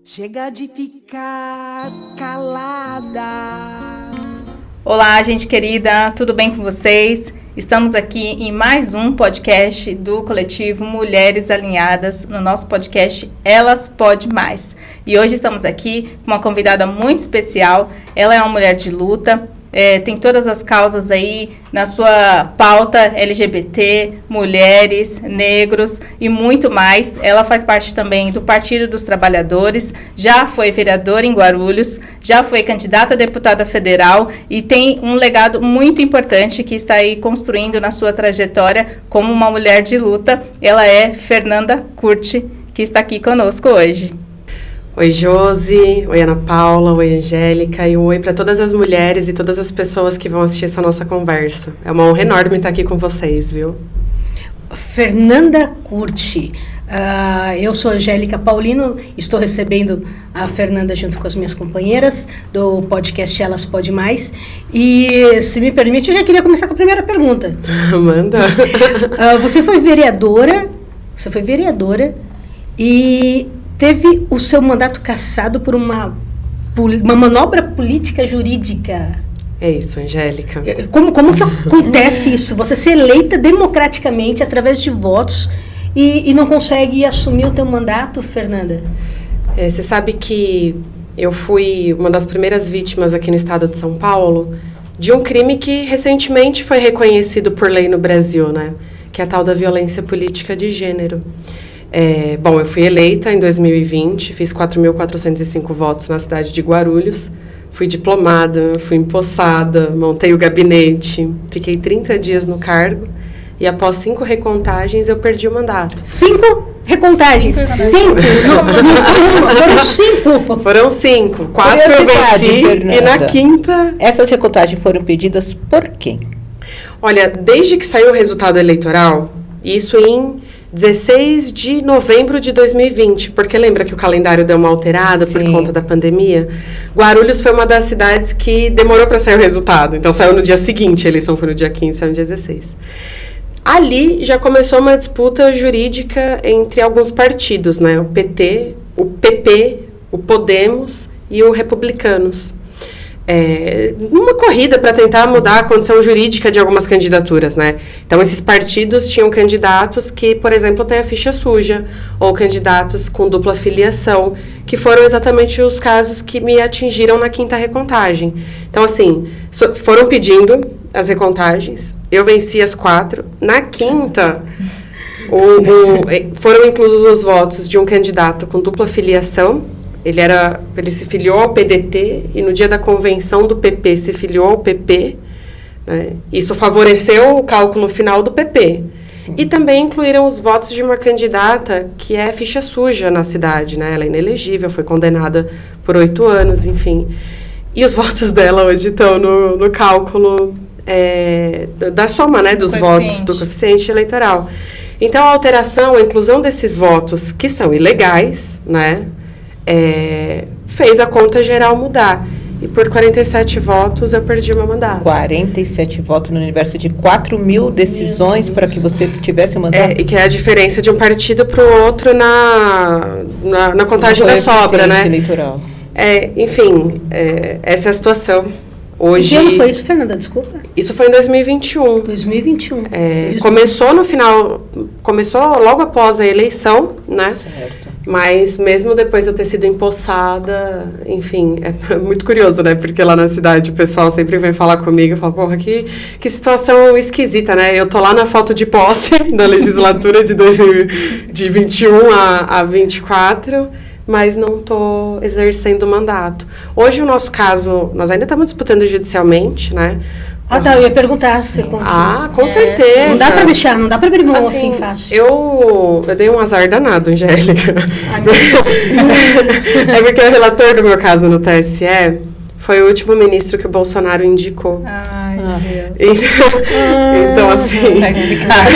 Chega de ficar calada. Olá, gente querida, tudo bem com vocês? Estamos aqui em mais um podcast do coletivo Mulheres Alinhadas, no nosso podcast Elas Pode Mais. E hoje estamos aqui com uma convidada muito especial. Ela é uma mulher de luta, tem todas as causas aí na sua pauta LGBT, mulheres, negros e muito mais. Ela faz parte também do Partido dos Trabalhadores, já foi vereadora em Guarulhos, já foi candidata a deputada federal e tem um legado muito importante que está aí construindo na sua trajetória como uma mulher de luta. Ela é Fernanda Curti, que está aqui conosco hoje. Oi, Josi, oi, Ana Paula, oi, Angélica, e um oi para todas as mulheres e todas as pessoas que vão assistir essa nossa conversa. É uma honra enorme estar aqui com vocês, viu? Fernanda Curti. Eu sou Angélica Paulino, estou recebendo a Fernanda junto com as minhas companheiras do podcast Elas Pode Mais. E, se me permite, eu já queria começar com a primeira pergunta. Manda. Você foi vereadora e teve o seu mandato cassado por uma manobra política jurídica. É isso, Angélica. Como que acontece isso? Você ser eleita democraticamente através de votos e não consegue assumir o teu mandato, Fernanda? Você sabe que eu fui uma das primeiras vítimas aqui no estado de São Paulo de um crime que recentemente foi reconhecido por lei no Brasil, né? Que é a tal da violência política de gênero. Bom, eu fui eleita em 2020, fiz 4.405 votos na cidade de Guarulhos, fui diplomada, fui empossada, montei o gabinete, fiquei 30 dias no cargo e após 5 recontagens eu perdi o mandato. 5 recontagens? 5? Foram 5. Foram 5. 4 eu venci, Fernanda. E na quinta... Essas recontagens foram pedidas por quem? Olha, desde que saiu o resultado eleitoral, isso em 16 de novembro de 2020, porque lembra que o calendário deu uma alterada por conta da pandemia? Guarulhos foi uma das cidades que demorou para sair o resultado, então saiu no dia seguinte, a eleição foi no dia 15, saiu no dia 16. Ali já começou uma disputa jurídica entre alguns partidos, né? O PT, o PP, o Podemos e o Republicanos. Numa corrida para tentar mudar a condição jurídica de algumas candidaturas, né? Então, esses partidos tinham candidatos que, por exemplo, têm a ficha suja, ou candidatos com dupla filiação, que foram exatamente os casos que me atingiram na quinta recontagem. Então, assim, foram pedindo as recontagem, eu venci as 4. Na quinta, foram inclusos os votos de um candidato com dupla filiação. Ele se filiou ao PDT e no dia da convenção do PP se filiou ao PP. Né? Isso favoreceu o cálculo final do PP. Sim. E também incluíram os votos de uma candidata que é ficha suja na cidade. Né? Ela é inelegível, foi condenada por 8 anos, enfim. E os votos dela hoje estão no cálculo da soma, né, dos votos do coeficiente eleitoral. Então, a alteração, a inclusão desses votos que são ilegais, né, fez a conta geral mudar. E por 47 votos eu perdi o meu mandato. 47 votos no universo de 4 mil decisões para que você tivesse o mandato? E que é a diferença de um partido para o outro na contagem da sobra, né? Eleitoral. Enfim, essa é a situação. Hoje, que ano foi isso, Fernanda? Desculpa. Isso foi em 2021. 2021. Começou logo após a eleição, né? Certo. Mas mesmo depois de eu ter sido empossada, enfim, é muito curioso, né? Porque lá na cidade o pessoal sempre vem falar comigo e fala, porra, que situação esquisita, né? Eu tô lá na foto de posse da legislatura de 2021 a 24, mas não tô exercendo o mandato. Hoje o nosso caso, nós ainda estamos disputando judicialmente, né? Eu ia perguntar se continua. Com certeza. Não dá pra deixar, não dá pra abrir mão assim fácil. Eu dei um azar danado, Angélica. É porque o relator do meu caso no TSE foi o último ministro que o Bolsonaro indicou. Ai, meu Deus. Então, assim... Tá explicado.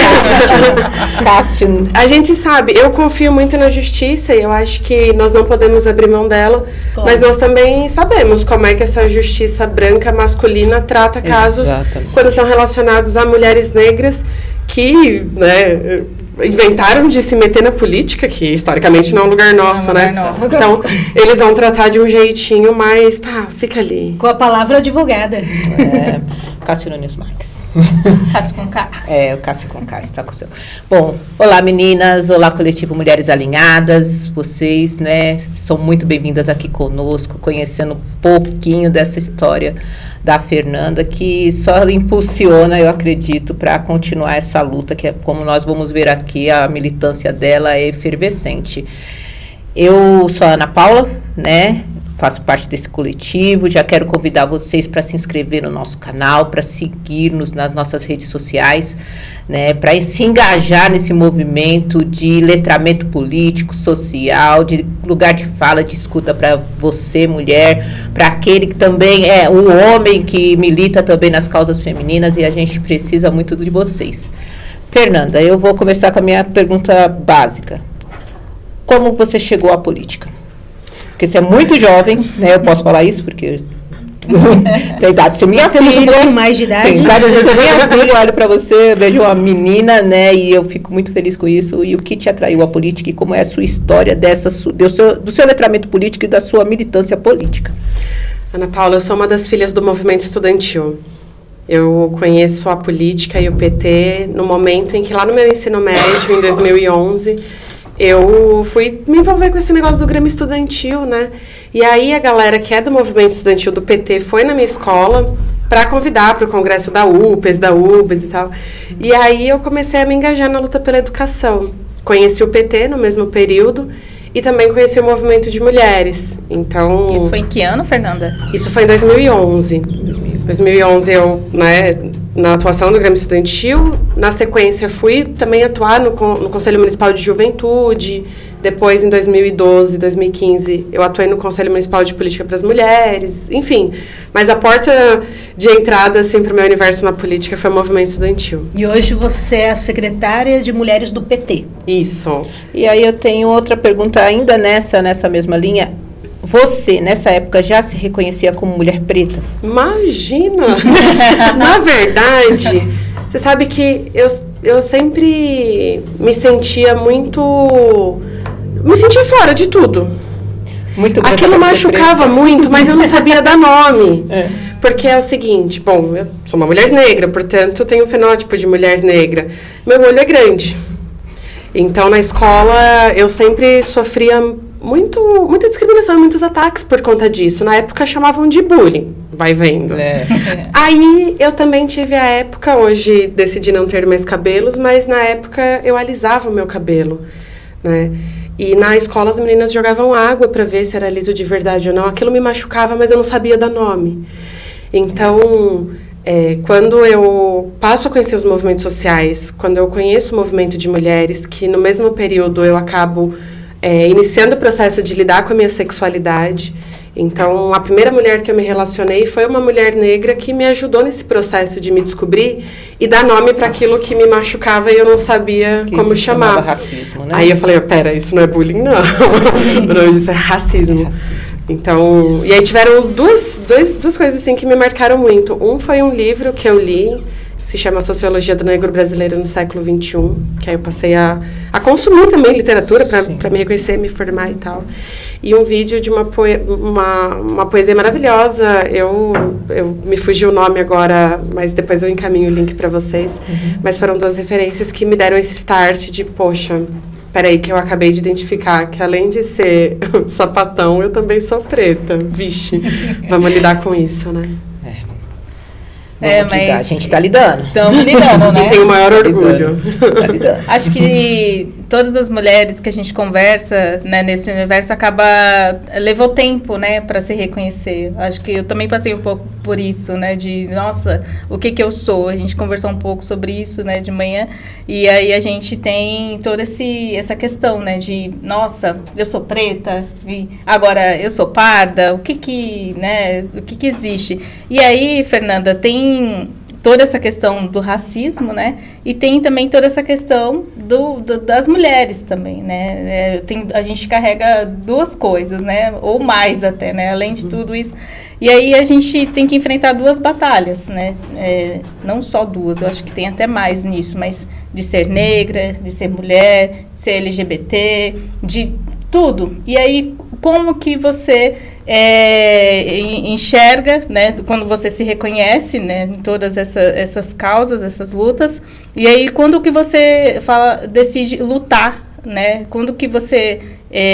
Cássio. A gente sabe, eu confio muito na justiça e eu acho que nós não podemos abrir mão dela, claro. Mas nós também sabemos como é que essa justiça branca masculina trata casos quando são relacionados a mulheres negras que, né, inventaram de se meter na política, que historicamente não é um lugar nosso, né? Então, eles vão tratar de um jeitinho mais, fica ali. Com a palavra advogada. Cássio Nunes Marques. Cássio com K. O Cássio com K está com o seu. Bom, olá meninas, olá Coletivo Mulheres Alinhadas, vocês, né, são muito bem-vindas aqui conosco, conhecendo um pouquinho dessa história da Fernanda, que só impulsiona, eu acredito, para continuar essa luta, que é, como nós vamos ver aqui, a militância dela é efervescente. Eu sou a Ana Paula, né? Faço parte desse coletivo, já quero convidar vocês para se inscrever no nosso canal, para seguir-nos nas nossas redes sociais, né, para se engajar nesse movimento de letramento político, social, de lugar de fala, de escuta para você, mulher, para aquele que também é um homem que milita também nas causas femininas, e a gente precisa muito de vocês. Fernanda, eu vou começar com a minha pergunta básica. Como você chegou à política? Porque você é muito jovem, né? Eu posso falar isso porque tem a idade de ser minha filha. Temos um pouco mais de idade. Tem idade de ser minha filha, eu olho para você, eu vejo uma menina, né? E eu fico muito feliz com isso. E o que te atraiu à política e como é a sua história do seu letramento político e da sua militância política? Ana Paula, eu sou uma das filhas do movimento estudantil. Eu conheço a política e o PT no momento em que, lá no meu ensino médio, em 2011... eu fui me envolver com esse negócio do Grêmio Estudantil, né? E aí a galera que é do movimento estudantil do PT foi na minha escola para convidar para o congresso da UPES, da UBS e tal. E aí eu comecei a me engajar na luta pela educação. Conheci o PT no mesmo período e também conheci o movimento de mulheres. Então... Isso foi em que ano, Fernanda? Isso foi em 2011. 2011 eu, né, na atuação do Grêmio Estudantil, na sequência fui também atuar no Conselho Municipal de Juventude, depois em 2012, 2015 eu atuei no Conselho Municipal de Política para as Mulheres, enfim, mas a porta de entrada assim, para o meu universo na política foi o movimento estudantil. E hoje você é a secretária de mulheres do PT. Isso. E aí eu tenho outra pergunta ainda nessa mesma linha. Você, nessa época, já se reconhecia como mulher preta? Imagina! Na verdade, você sabe que eu sempre me sentia me sentia fora de tudo. Muito Aquilo machucava muito, mas eu não sabia dar nome. Porque é o seguinte, bom, eu sou uma mulher negra, portanto, eu tenho um fenótipo de mulher negra. Meu olho é grande. Então, na escola, eu sempre sofria muita discriminação e muitos ataques por conta disso. Na época chamavam de bullying, vai vendo. Aí eu também tive a época, hoje decidi não ter mais cabelos, mas na época eu alisava o meu cabelo, né? E na escola as meninas jogavam água para ver se era liso de verdade ou não. Aquilo me machucava, mas eu não sabia dar nome. Então, quando eu passo a conhecer os movimentos sociais, quando eu conheço o movimento de mulheres, que no mesmo período eu acabo iniciando o processo de lidar com a minha sexualidade. Então, a primeira mulher que eu me relacionei foi uma mulher negra que me ajudou nesse processo de me descobrir e dar nome para aquilo que me machucava e eu não sabia como chamar. Racismo, né? Aí eu falei, pera, isso não é bullying, não. O nome disso é racismo. Então, e aí tiveram duas coisas assim que me marcaram muito. Um foi um livro que eu li, se chama Sociologia do Negro Brasileiro no Século XXI, que aí eu passei a consumir também literatura para me reconhecer, me formar e tal. E um vídeo de uma poesia maravilhosa, eu me fugiu o nome agora, mas depois eu encaminho o link para vocês. Mas foram duas referências que me deram esse start de, poxa, peraí, que eu acabei de identificar que além de ser sapatão, eu também sou preta. Vixe, vamos lidar com isso, né? Mas a gente está lidando. Estamos lidando, né? E tenho o maior orgulho. Tá lidando. Acho que todas as mulheres que a gente conversa, né, nesse universo levou tempo, né, para se reconhecer. Acho que eu também passei um pouco por isso, né, de, nossa, o que eu sou? A gente conversou um pouco sobre isso, né, de manhã, e aí a gente tem toda essa questão, né, de, nossa, eu sou preta, e agora eu sou parda, o que existe? E aí, Fernanda, tem toda essa questão do racismo, né? E tem também toda essa questão das mulheres também, né? A gente carrega duas coisas, né? Ou mais até, né? Além de tudo isso. E aí a gente tem que enfrentar duas batalhas, né? Não só duas, eu acho que tem até mais nisso, mas de ser negra, de ser mulher, de ser LGBT, de tudo. E aí, como que você enxerga, né, quando você se reconhece, né, em todas essas causas, essas lutas, e aí quando que você decide lutar, né, quando que você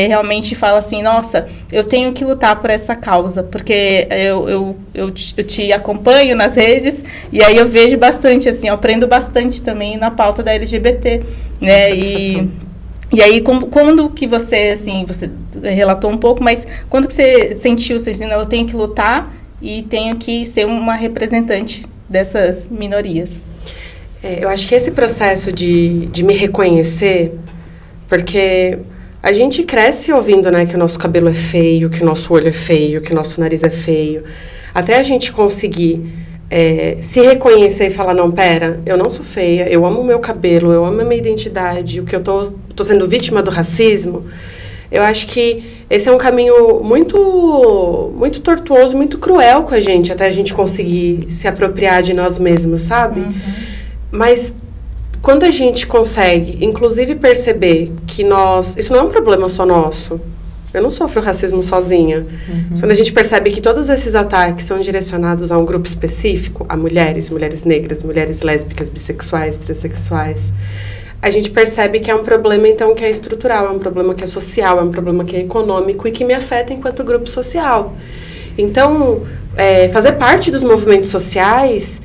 realmente fala assim, nossa, eu tenho que lutar por essa causa, porque eu te acompanho nas redes, e aí eu vejo bastante, assim, eu aprendo bastante também na pauta da LGBT, né, e aí, quando que você, assim, você relatou um pouco, mas quando que você sentiu, você disse, não, eu tenho que lutar e tenho que ser uma representante dessas minorias? Eu acho que esse processo de me reconhecer, porque a gente cresce ouvindo, né, que o nosso cabelo é feio, que o nosso olho é feio, que o nosso nariz é feio, até a gente conseguir se reconhecer e falar, não, pera, eu não sou feia, eu amo o meu cabelo, eu amo a minha identidade, o que eu tô sendo vítima do racismo, eu acho que esse é um caminho muito, muito tortuoso, muito cruel com a gente, até a gente conseguir se apropriar de nós mesmos, sabe? Uhum. Mas quando a gente consegue, inclusive, perceber que isso não é um problema só nosso, eu não sofro racismo sozinha. Uhum. Quando a gente percebe que todos esses ataques são direcionados a um grupo específico, a mulheres negras, mulheres lésbicas, bissexuais, transexuais, a gente percebe que é um problema, então, que é estrutural, é um problema que é social, é um problema que é econômico e que me afeta enquanto grupo social. Então, fazer parte dos movimentos sociais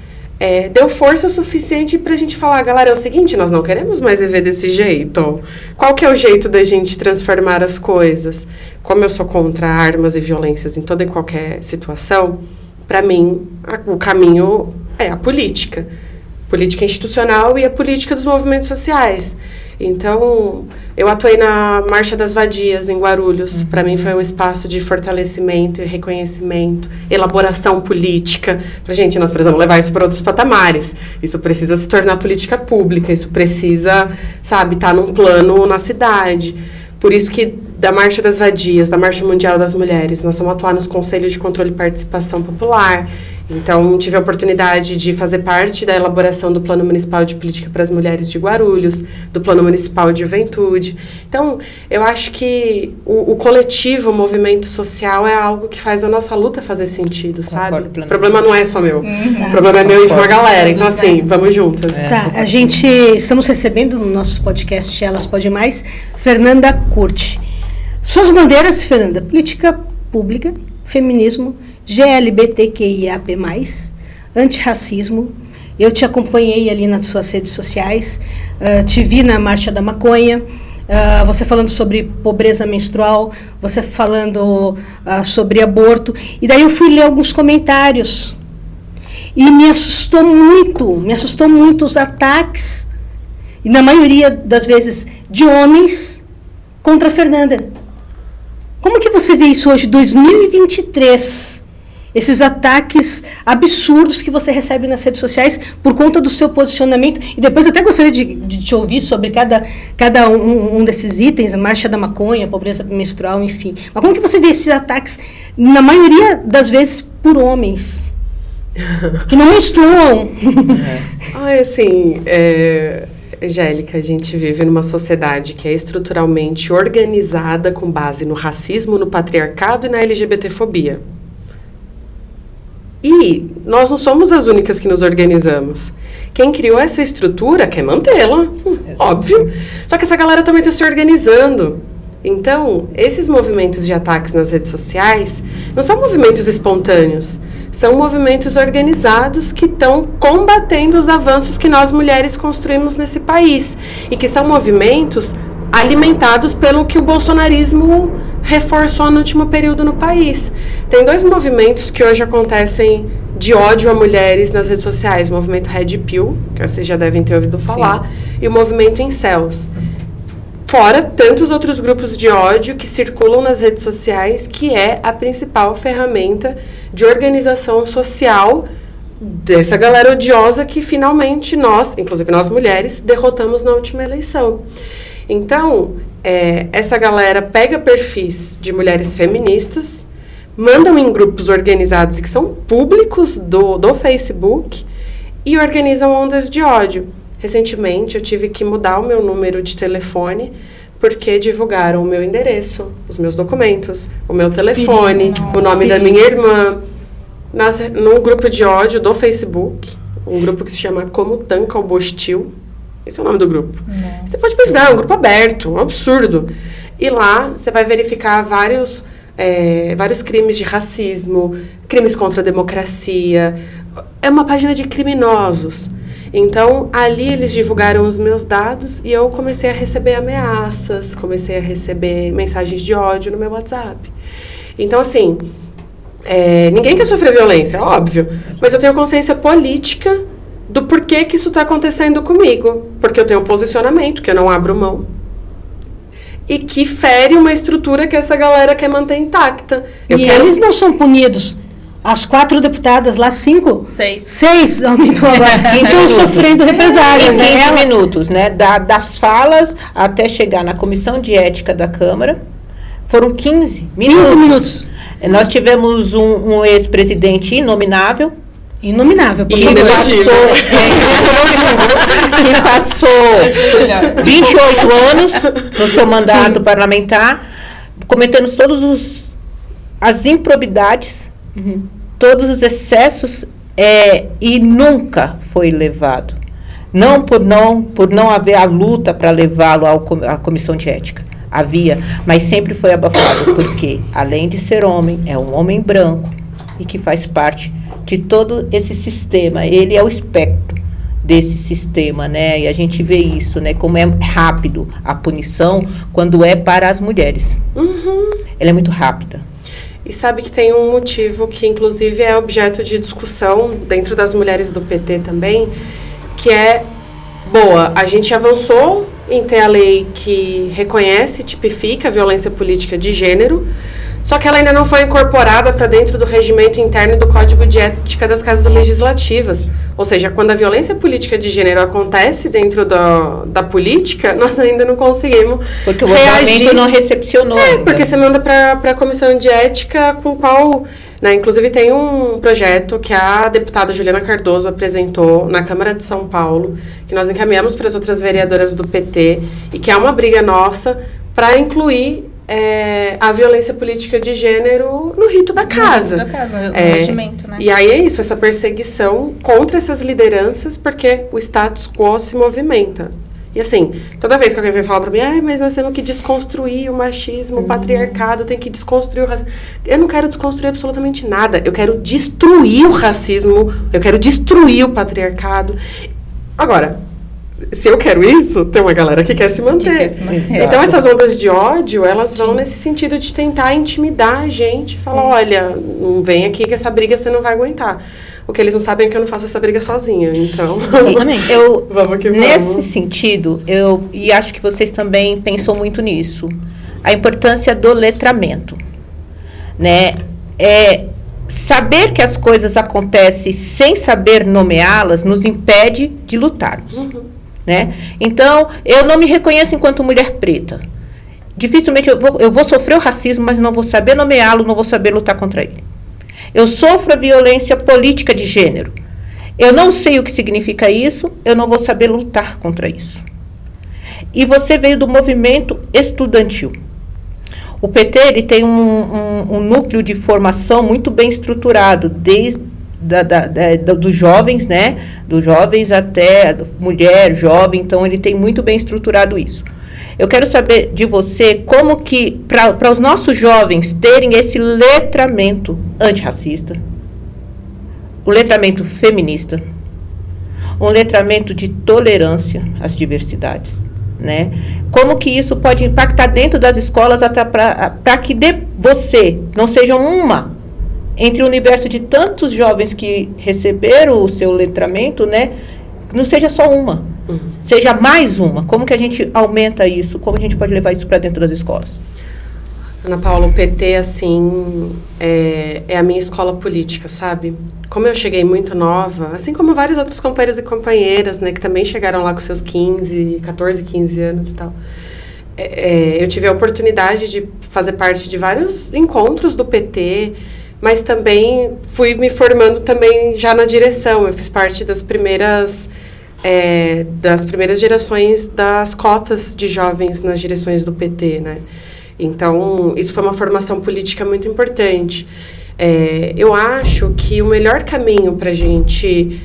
deu força suficiente para a gente falar, galera, é o seguinte, nós não queremos mais viver desse jeito. Qual que é o jeito da gente transformar as coisas? Como eu sou contra armas e violências em toda e qualquer situação, para mim, o caminho é a política institucional e a política dos movimentos sociais. Então, eu atuei na Marcha das Vadias, em Guarulhos. Para mim foi um espaço de fortalecimento e reconhecimento, elaboração política. Gente, nós precisamos levar isso para outros patamares. Isso precisa se tornar política pública, isso precisa, sabe, estar num plano na cidade. Por isso que da Marcha das Vadias, da Marcha Mundial das Mulheres, nós vamos atuar nos Conselhos de Controle e Participação Popular. Então, tive a oportunidade de fazer parte da elaboração do Plano Municipal de Política para as Mulheres de Guarulhos, do Plano Municipal de Juventude. Então, eu acho que o coletivo, o movimento social é algo que faz a nossa luta fazer sentido, sabe? O problema não é só meu. O problema é meu e de uma galera. Então, assim, vamos juntas. Tá, estamos recebendo no nosso podcast Elas Pode Mais, Fernanda Curti. Suas bandeiras, Fernanda: política pública, feminismo, GLBTQIAP+, antirracismo. Eu te acompanhei ali nas suas redes sociais, te vi na Marcha da Maconha, você falando sobre pobreza menstrual, você falando sobre aborto, e daí eu fui ler alguns comentários, e me assustou muito os ataques, e na maioria das vezes de homens, contra a Fernanda. Como que você vê isso hoje, 2023? Esses ataques absurdos que você recebe nas redes sociais por conta do seu posicionamento. E depois até gostaria de te ouvir sobre cada um desses itens, a Marcha da Maconha, a pobreza menstrual, enfim. Mas como que você vê esses ataques, na maioria das vezes, por homens? Que não menstruam. Assim, Angélica, a gente vive numa sociedade que é estruturalmente organizada com base no racismo, no patriarcado e na LGBTfobia. E nós não somos as únicas que nos organizamos. Quem criou essa estrutura quer mantê-la, óbvio. Só que essa galera também está se organizando. Então, esses movimentos de ataques nas redes sociais não são movimentos espontâneos, são movimentos organizados que estão combatendo os avanços que nós mulheres construímos nesse país e que são movimentos alimentados pelo que o bolsonarismo reforçou no último período no país. Tem dois movimentos que hoje acontecem de ódio a mulheres nas redes sociais: o movimento Red Pill, que vocês já devem ter ouvido falar, sim, e o movimento Incels. Fora tantos outros grupos de ódio que circulam nas redes sociais, que é a principal ferramenta de organização social dessa galera odiosa que finalmente nós, inclusive nós mulheres, derrotamos na última eleição. Então, essa galera pega perfis de mulheres feministas, mandam em grupos organizados e que são públicos do Facebook e organizam ondas de ódio. Recentemente, eu tive que mudar o meu número de telefone porque divulgaram o meu endereço, os meus documentos, o meu telefone, o nome da minha irmã, num grupo de ódio do Facebook, um grupo que se chama Como Tanca o Bostil. Esse é o nome do grupo. Você pode pesquisar, é um grupo aberto, um absurdo. E lá você vai verificar vários crimes de racismo, crimes contra a democracia. É uma página de criminosos. Então, ali eles divulgaram os meus dados e eu comecei a receber ameaças, comecei a receber mensagens de ódio no meu WhatsApp. Então, assim, ninguém quer sofrer violência, óbvio, mas eu tenho consciência política do porquê que isso está acontecendo comigo. Porque eu tenho um posicionamento que eu não abro mão e que fere uma estrutura que essa galera quer manter intacta. Eles não são punidos. As 4 deputadas lá, 5? 6 aumentou agora. Estão sofrendo represálias, né? 15 minutos, né? Das falas até chegar na comissão de ética da Câmara, foram 15 minutos. 15 minutos. Nós tivemos um ex-presidente inominável, porque que passou 28 anos no seu mandato parlamentar, cometendo todas as improbidades, todos os excessos, e nunca foi levado. Não por não haver a luta para levá-lo à comissão de ética. Havia, mas sempre foi abafado, porque, além de ser homem, é um homem branco e que faz parte de todo esse sistema. Ele é o espectro desse sistema, né? E a gente vê isso, né? Como é rápido a punição quando é para as mulheres. Ela é muito rápida. E sabe que tem um motivo que, inclusive, é objeto de discussão dentro das mulheres do PT também, que é, a gente avançou em ter a lei que reconhece e tipifica a violência política de gênero, só que ela ainda não foi incorporada para dentro do regimento interno do Código de Ética das Casas Legislativas. Ou seja, quando a violência política de gênero acontece dentro da política, nós ainda não conseguimos porque o reagir. parlamento não recepcionou ainda. Porque você manda para a comissão de ética com qual... Né, inclusive tem um projeto que a deputada Juliana Cardoso apresentou na Câmara de São Paulo, que nós encaminhamos para as outras vereadoras do PT, e que é uma briga nossa para incluir a violência política de gênero no rito da casa. No regimento, né? E aí é isso, essa perseguição contra essas lideranças, porque o status quo se movimenta. E assim, toda vez que alguém vem falar pra mim, mas nós temos que desconstruir o machismo, o patriarcado, tem que desconstruir o racismo. Eu não quero desconstruir absolutamente nada. Eu quero destruir o racismo, eu quero destruir o patriarcado. Agora, se eu quero isso, tem uma galera que quer se manter. Então, essas ondas de ódio, elas vão nesse sentido de tentar intimidar a gente, falar, olha, não vem aqui que essa briga você não vai aguentar. O que eles não sabem é que eu não faço essa briga sozinha, então... Vamos que vamos. Nesse sentido, e acho que vocês também pensam muito nisso, a importância do letramento, né? Saber que as coisas acontecem sem saber nomeá-las nos impede de lutarmos, né? Então, eu não me reconheço enquanto mulher preta. Dificilmente eu vou sofrer o racismo, mas não vou saber nomeá-lo, não vou saber lutar contra ele. Eu sofro a violência política de gênero. Eu não sei o que significa isso, eu não vou saber lutar contra isso. E você veio do movimento estudantil. O PT ele tem um núcleo de formação muito bem estruturado, desde dos jovens, né? Dos jovens até mulher, jovem, então ele tem muito bem estruturado isso. Eu quero saber de você como que, para os nossos jovens terem esse letramento antirracista, o letramento feminista, um letramento de tolerância às diversidades, né? Como que isso pode impactar dentro das escolas até para que você não seja uma entre o universo de tantos jovens que receberam o seu letramento, né? Não seja só uma, seja mais uma. Como que a gente aumenta isso? Como a gente pode levar isso para dentro das escolas? Ana Paula, o PT, assim, é a minha escola política, sabe? Como eu cheguei muito nova, assim como vários outros companheiros e companheiras, né, que também chegaram lá com seus 14, 15 anos e tal, eu tive a oportunidade de fazer parte de vários encontros do PT, mas também fui me formando também já na direção. Eu fiz parte das primeiras gerações das cotas de jovens nas direções do PT, né? Então, isso foi uma formação política muito importante. Eu acho que o melhor caminho para a gente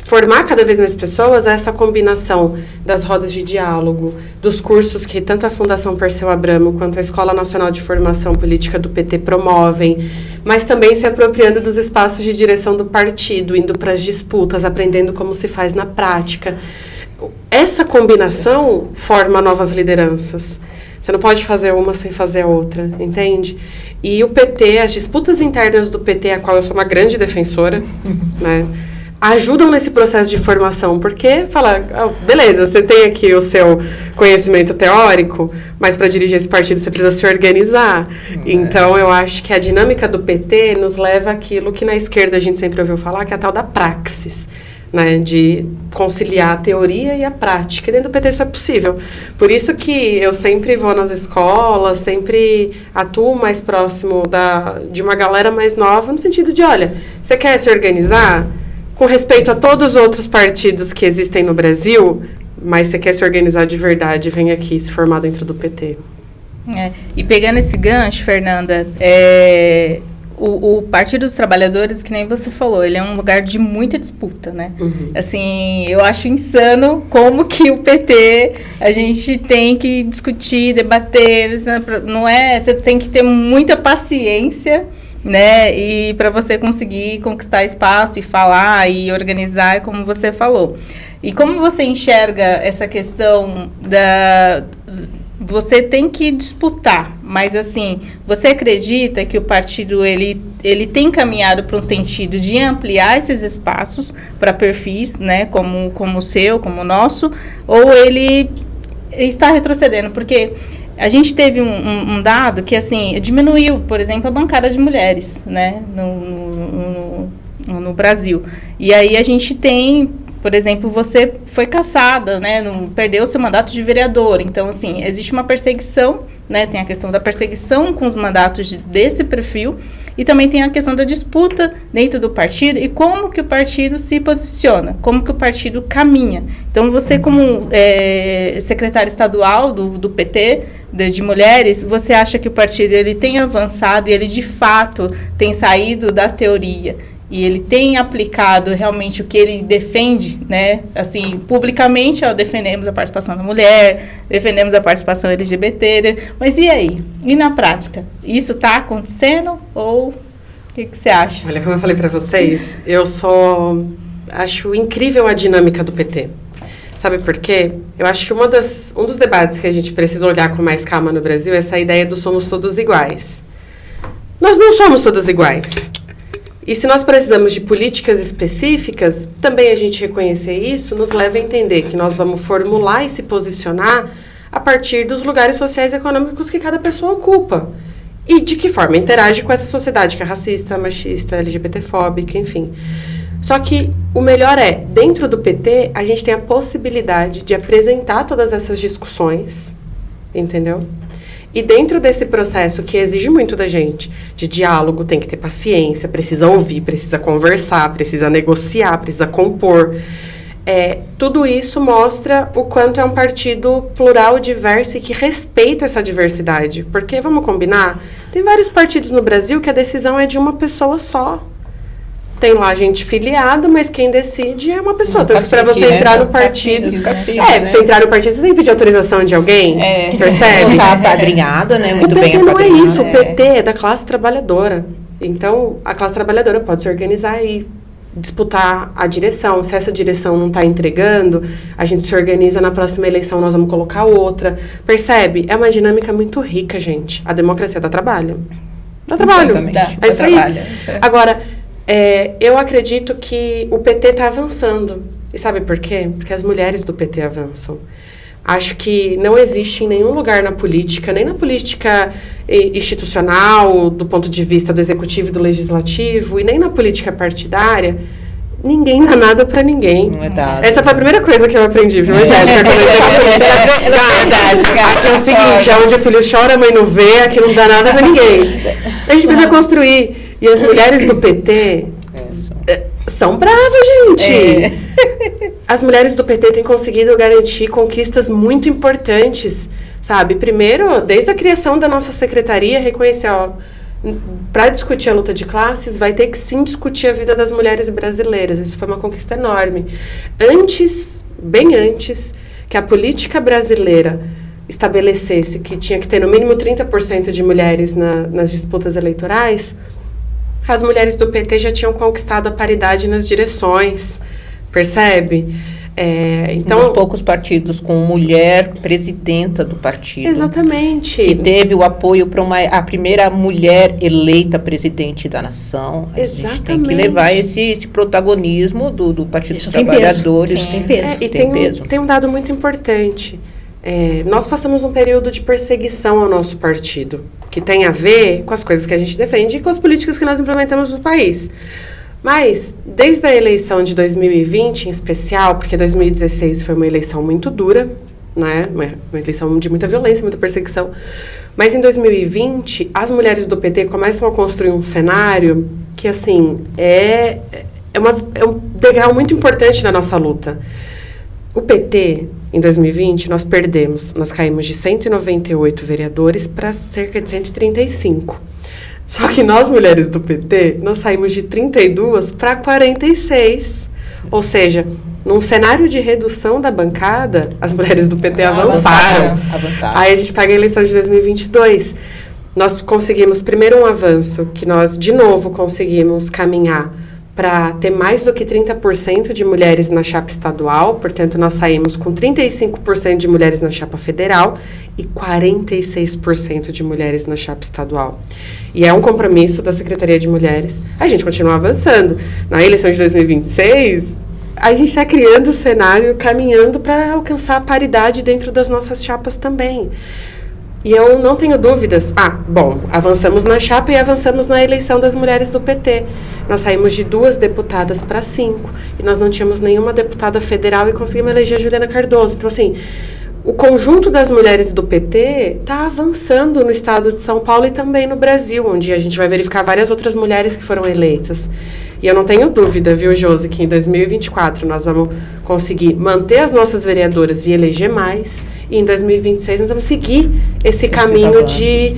formar cada vez mais pessoas é essa combinação das rodas de diálogo, dos cursos que tanto a Fundação Perseu Abramo quanto a Escola Nacional de Formação Política do PT promovem, mas também se apropriando dos espaços de direção do partido, indo para as disputas, aprendendo como se faz na prática. Essa combinação forma novas lideranças. Você não pode fazer uma sem fazer a outra, entende? E o PT, as disputas internas do PT, a qual eu sou uma grande defensora, né, ajudam nesse processo de formação, porque beleza, você tem aqui o seu conhecimento teórico, mas para dirigir esse partido você precisa se organizar. Então, eu acho que a dinâmica do PT nos leva àquilo que na esquerda a gente sempre ouviu falar, que é a tal da praxis, né, de conciliar a teoria e a prática. E dentro do PT isso é possível. Por isso que eu sempre vou nas escolas, sempre atuo mais próximo de uma galera mais nova, no sentido de, olha, você quer se organizar com respeito a todos os outros partidos que existem no Brasil, mas você quer se organizar de verdade, vem aqui se formar dentro do PT. E pegando esse gancho, Fernanda, o Partido dos Trabalhadores, que nem você falou, ele é um lugar de muita disputa, né? Uhum. Assim, eu acho insano como que o PT, a gente tem que discutir, debater, não é? Você tem que ter muita paciência, né? E para você conseguir conquistar espaço e falar e organizar, como você falou. E como você enxerga essa questão você tem que disputar, mas assim, você acredita que o partido ele tem caminhado para um sentido de ampliar esses espaços para perfis, né, como o seu, como o nosso, ou ele está retrocedendo? Porque a gente teve um dado que, assim, diminuiu, por exemplo, a bancada de mulheres, né, no Brasil. E aí a gente tem, por exemplo, você foi cassada, né, perdeu seu mandato de vereador. Então, assim, existe uma perseguição, né, tem a questão da perseguição com os mandatos desse perfil, e também tem a questão da disputa dentro do partido e como que o partido se posiciona, como que o partido caminha. Então, você como secretária estadual do PT, de mulheres, você acha que o partido ele tem avançado e ele, de fato, tem saído da teoria e ele tem aplicado realmente o que ele defende, né? Assim, publicamente, defendemos a participação da mulher, defendemos a participação LGBT, mas e aí? E na prática? Isso está acontecendo ou o que você acha? Olha, como eu falei para vocês, acho incrível a dinâmica do PT. Sabe por quê? Eu acho que um dos debates que a gente precisa olhar com mais calma no Brasil é essa ideia do somos todos iguais. Nós não somos todos iguais. E se nós precisamos de políticas específicas, também a gente reconhecer isso nos leva a entender que nós vamos formular e se posicionar a partir dos lugares sociais e econômicos que cada pessoa ocupa. E de que forma interage com essa sociedade que é racista, machista, LGBTfóbica, enfim. Só que o melhor dentro do PT, a gente tem a possibilidade de apresentar todas essas discussões, entendeu? E dentro desse processo que exige muito da gente, de diálogo, tem que ter paciência, precisa ouvir, precisa conversar, precisa negociar, precisa compor. Tudo isso mostra o quanto é um partido plural, diverso e que respeita essa diversidade. Porque, vamos combinar, tem vários partidos no Brasil que a decisão é de uma pessoa só. Tem lá gente filiada, mas quem decide é uma pessoa. Então, para você entrar no partido... você entrar no partido, você tem que pedir autorização de alguém, percebe? Não tá apadrinhada, né? Muito bem apadrinhada. O PT não é isso, o PT é da classe trabalhadora. Então, a classe trabalhadora pode se organizar e disputar a direção. Se essa direção não está entregando, a gente se organiza, na próxima eleição nós vamos colocar outra. Percebe? É uma dinâmica muito rica, gente. A democracia dá trabalho. Dá trabalho. É isso aí. Agora... eu acredito que o PT está avançando. E sabe por quê? Porque as mulheres do PT avançam. Acho que não existe em nenhum lugar na política, nem na política institucional, do ponto de vista do executivo e do legislativo, e nem na política partidária, ninguém dá nada pra ninguém. Não é dado. Essa foi a primeira coisa que eu aprendi, viu, Angélica? Quando eu entrei na política. Aqui é o seguinte, é onde o filho chora, a mãe não vê, aqui não dá nada pra ninguém. A gente precisa construir. E as mulheres do PT são bravas, gente. As mulheres do PT têm conseguido garantir conquistas muito importantes, sabe? Primeiro, desde a criação da nossa secretaria, reconhecer, para discutir a luta de classes, vai ter que sim discutir a vida das mulheres brasileiras. Isso foi uma conquista enorme. Bem antes que a política brasileira estabelecesse que tinha que ter no mínimo 30% de mulheres nas disputas eleitorais, as mulheres do PT já tinham conquistado a paridade nas direções, percebe? Então, um dos poucos partidos com mulher presidenta do partido. Exatamente. Que teve o apoio para a primeira mulher eleita presidente da nação. A gente tem que levar esse protagonismo do Partido dos Trabalhadores. Isso tem peso. E tem um dado muito importante. Nós passamos um período de perseguição ao nosso partido, que tem a ver com as coisas que a gente defende e com as políticas que nós implementamos no país. Mas, desde a eleição de 2020, em especial, porque 2016 foi uma eleição muito dura, né? Uma eleição de muita violência, muita perseguição. Mas, em 2020, as mulheres do PT começam a construir um cenário que, assim, é um degrau muito importante na nossa luta. O PT, em 2020, nós caímos de 198 vereadores para cerca de 135. Só que nós, mulheres do PT, nós saímos de 32 para 46. Ou seja, num cenário de redução da bancada, as mulheres do PT avançaram. Aí a gente pega a eleição de 2022. Nós conseguimos, primeiro, um avanço, que nós, de novo, conseguimos caminhar para ter mais do que 30% de mulheres na chapa estadual, portanto, nós saímos com 35% de mulheres na chapa federal e 46% de mulheres na chapa estadual. E é um compromisso da Secretaria de Mulheres. A gente continua avançando. Na eleição de 2026, a gente está criando o cenário, caminhando para alcançar a paridade dentro das nossas chapas também. E eu não tenho dúvidas. Avançamos na chapa e avançamos na eleição das mulheres do PT. Nós saímos de 2 deputadas para 5. E nós não tínhamos nenhuma deputada federal e conseguimos eleger a Juliana Cardoso. Então, assim, o conjunto das mulheres do PT está avançando no estado de São Paulo e também no Brasil, onde a gente vai verificar várias outras mulheres que foram eleitas. E eu não tenho dúvida, viu, Josi, que em 2024 nós vamos conseguir manter as nossas vereadoras e eleger mais. E em 2026 nós vamos seguir esse caminho de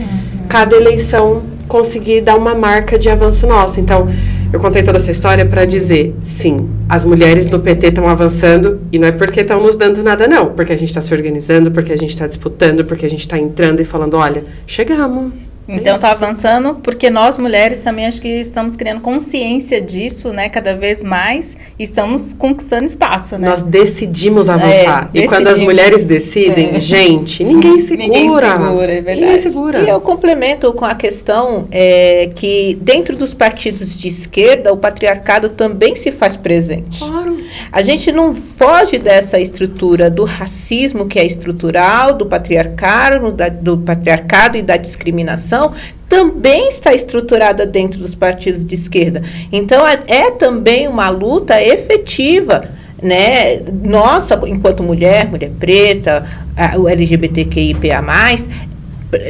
cada eleição conseguir dar uma marca de avanço nosso. Então, eu contei toda essa história para dizer, sim, as mulheres do PT estão avançando e não é porque estão nos dando nada, não. Porque a gente está se organizando, porque a gente está disputando, porque a gente está entrando e falando, olha, chegamos. Então está avançando, porque nós mulheres também acho que estamos criando consciência disso, né, cada vez mais, e estamos conquistando espaço, né? Nós decidimos avançar. E quando as mulheres decidem, gente, ninguém segura. Ninguém segura, é verdade. Ninguém segura. E eu complemento com a questão que dentro dos partidos de esquerda, o patriarcado também se faz presente. Claro. A gente não foge dessa estrutura do racismo que é estrutural, do patriarcado e da discriminação, também está estruturada dentro dos partidos de esquerda. Então, é também uma luta efetiva, né? Nossa, enquanto mulher preta, o LGBTQIA+,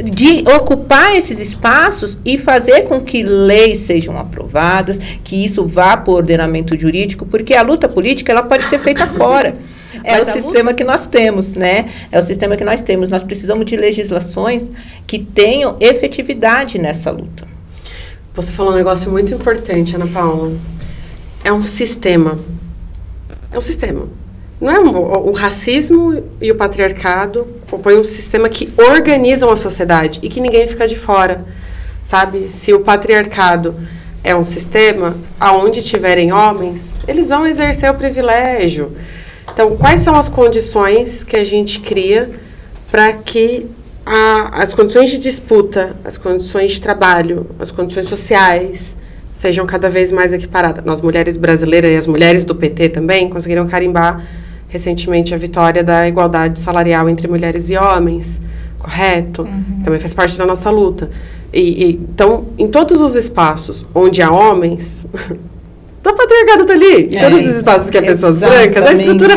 de ocupar esses espaços e fazer com que leis sejam aprovadas, que isso vá para o ordenamento jurídico, porque a luta política ela pode ser feita fora. É o sistema que nós temos, né? É o sistema que nós temos. Nós precisamos de legislações que tenham efetividade nessa luta. Você falou um negócio muito importante, Ana Paula. É um sistema. É um sistema. Não é o racismo e o patriarcado compõem um sistema que organizam a sociedade e que ninguém fica de fora, sabe? Se o patriarcado é um sistema, aonde tiverem homens, eles vão exercer o privilégio. Então, quais são as condições que a gente cria para que as condições de disputa, as condições de trabalho, as condições sociais sejam cada vez mais equiparadas? Nós, mulheres brasileiras e as mulheres do PT também, conseguiram carimbar recentemente a vitória da igualdade salarial entre mulheres e homens, correto? Também faz parte da nossa luta. Então, em todos os espaços onde há homens, o patriarcado tá ali. Em todos os espaços que há pessoas brancas, a estrutura...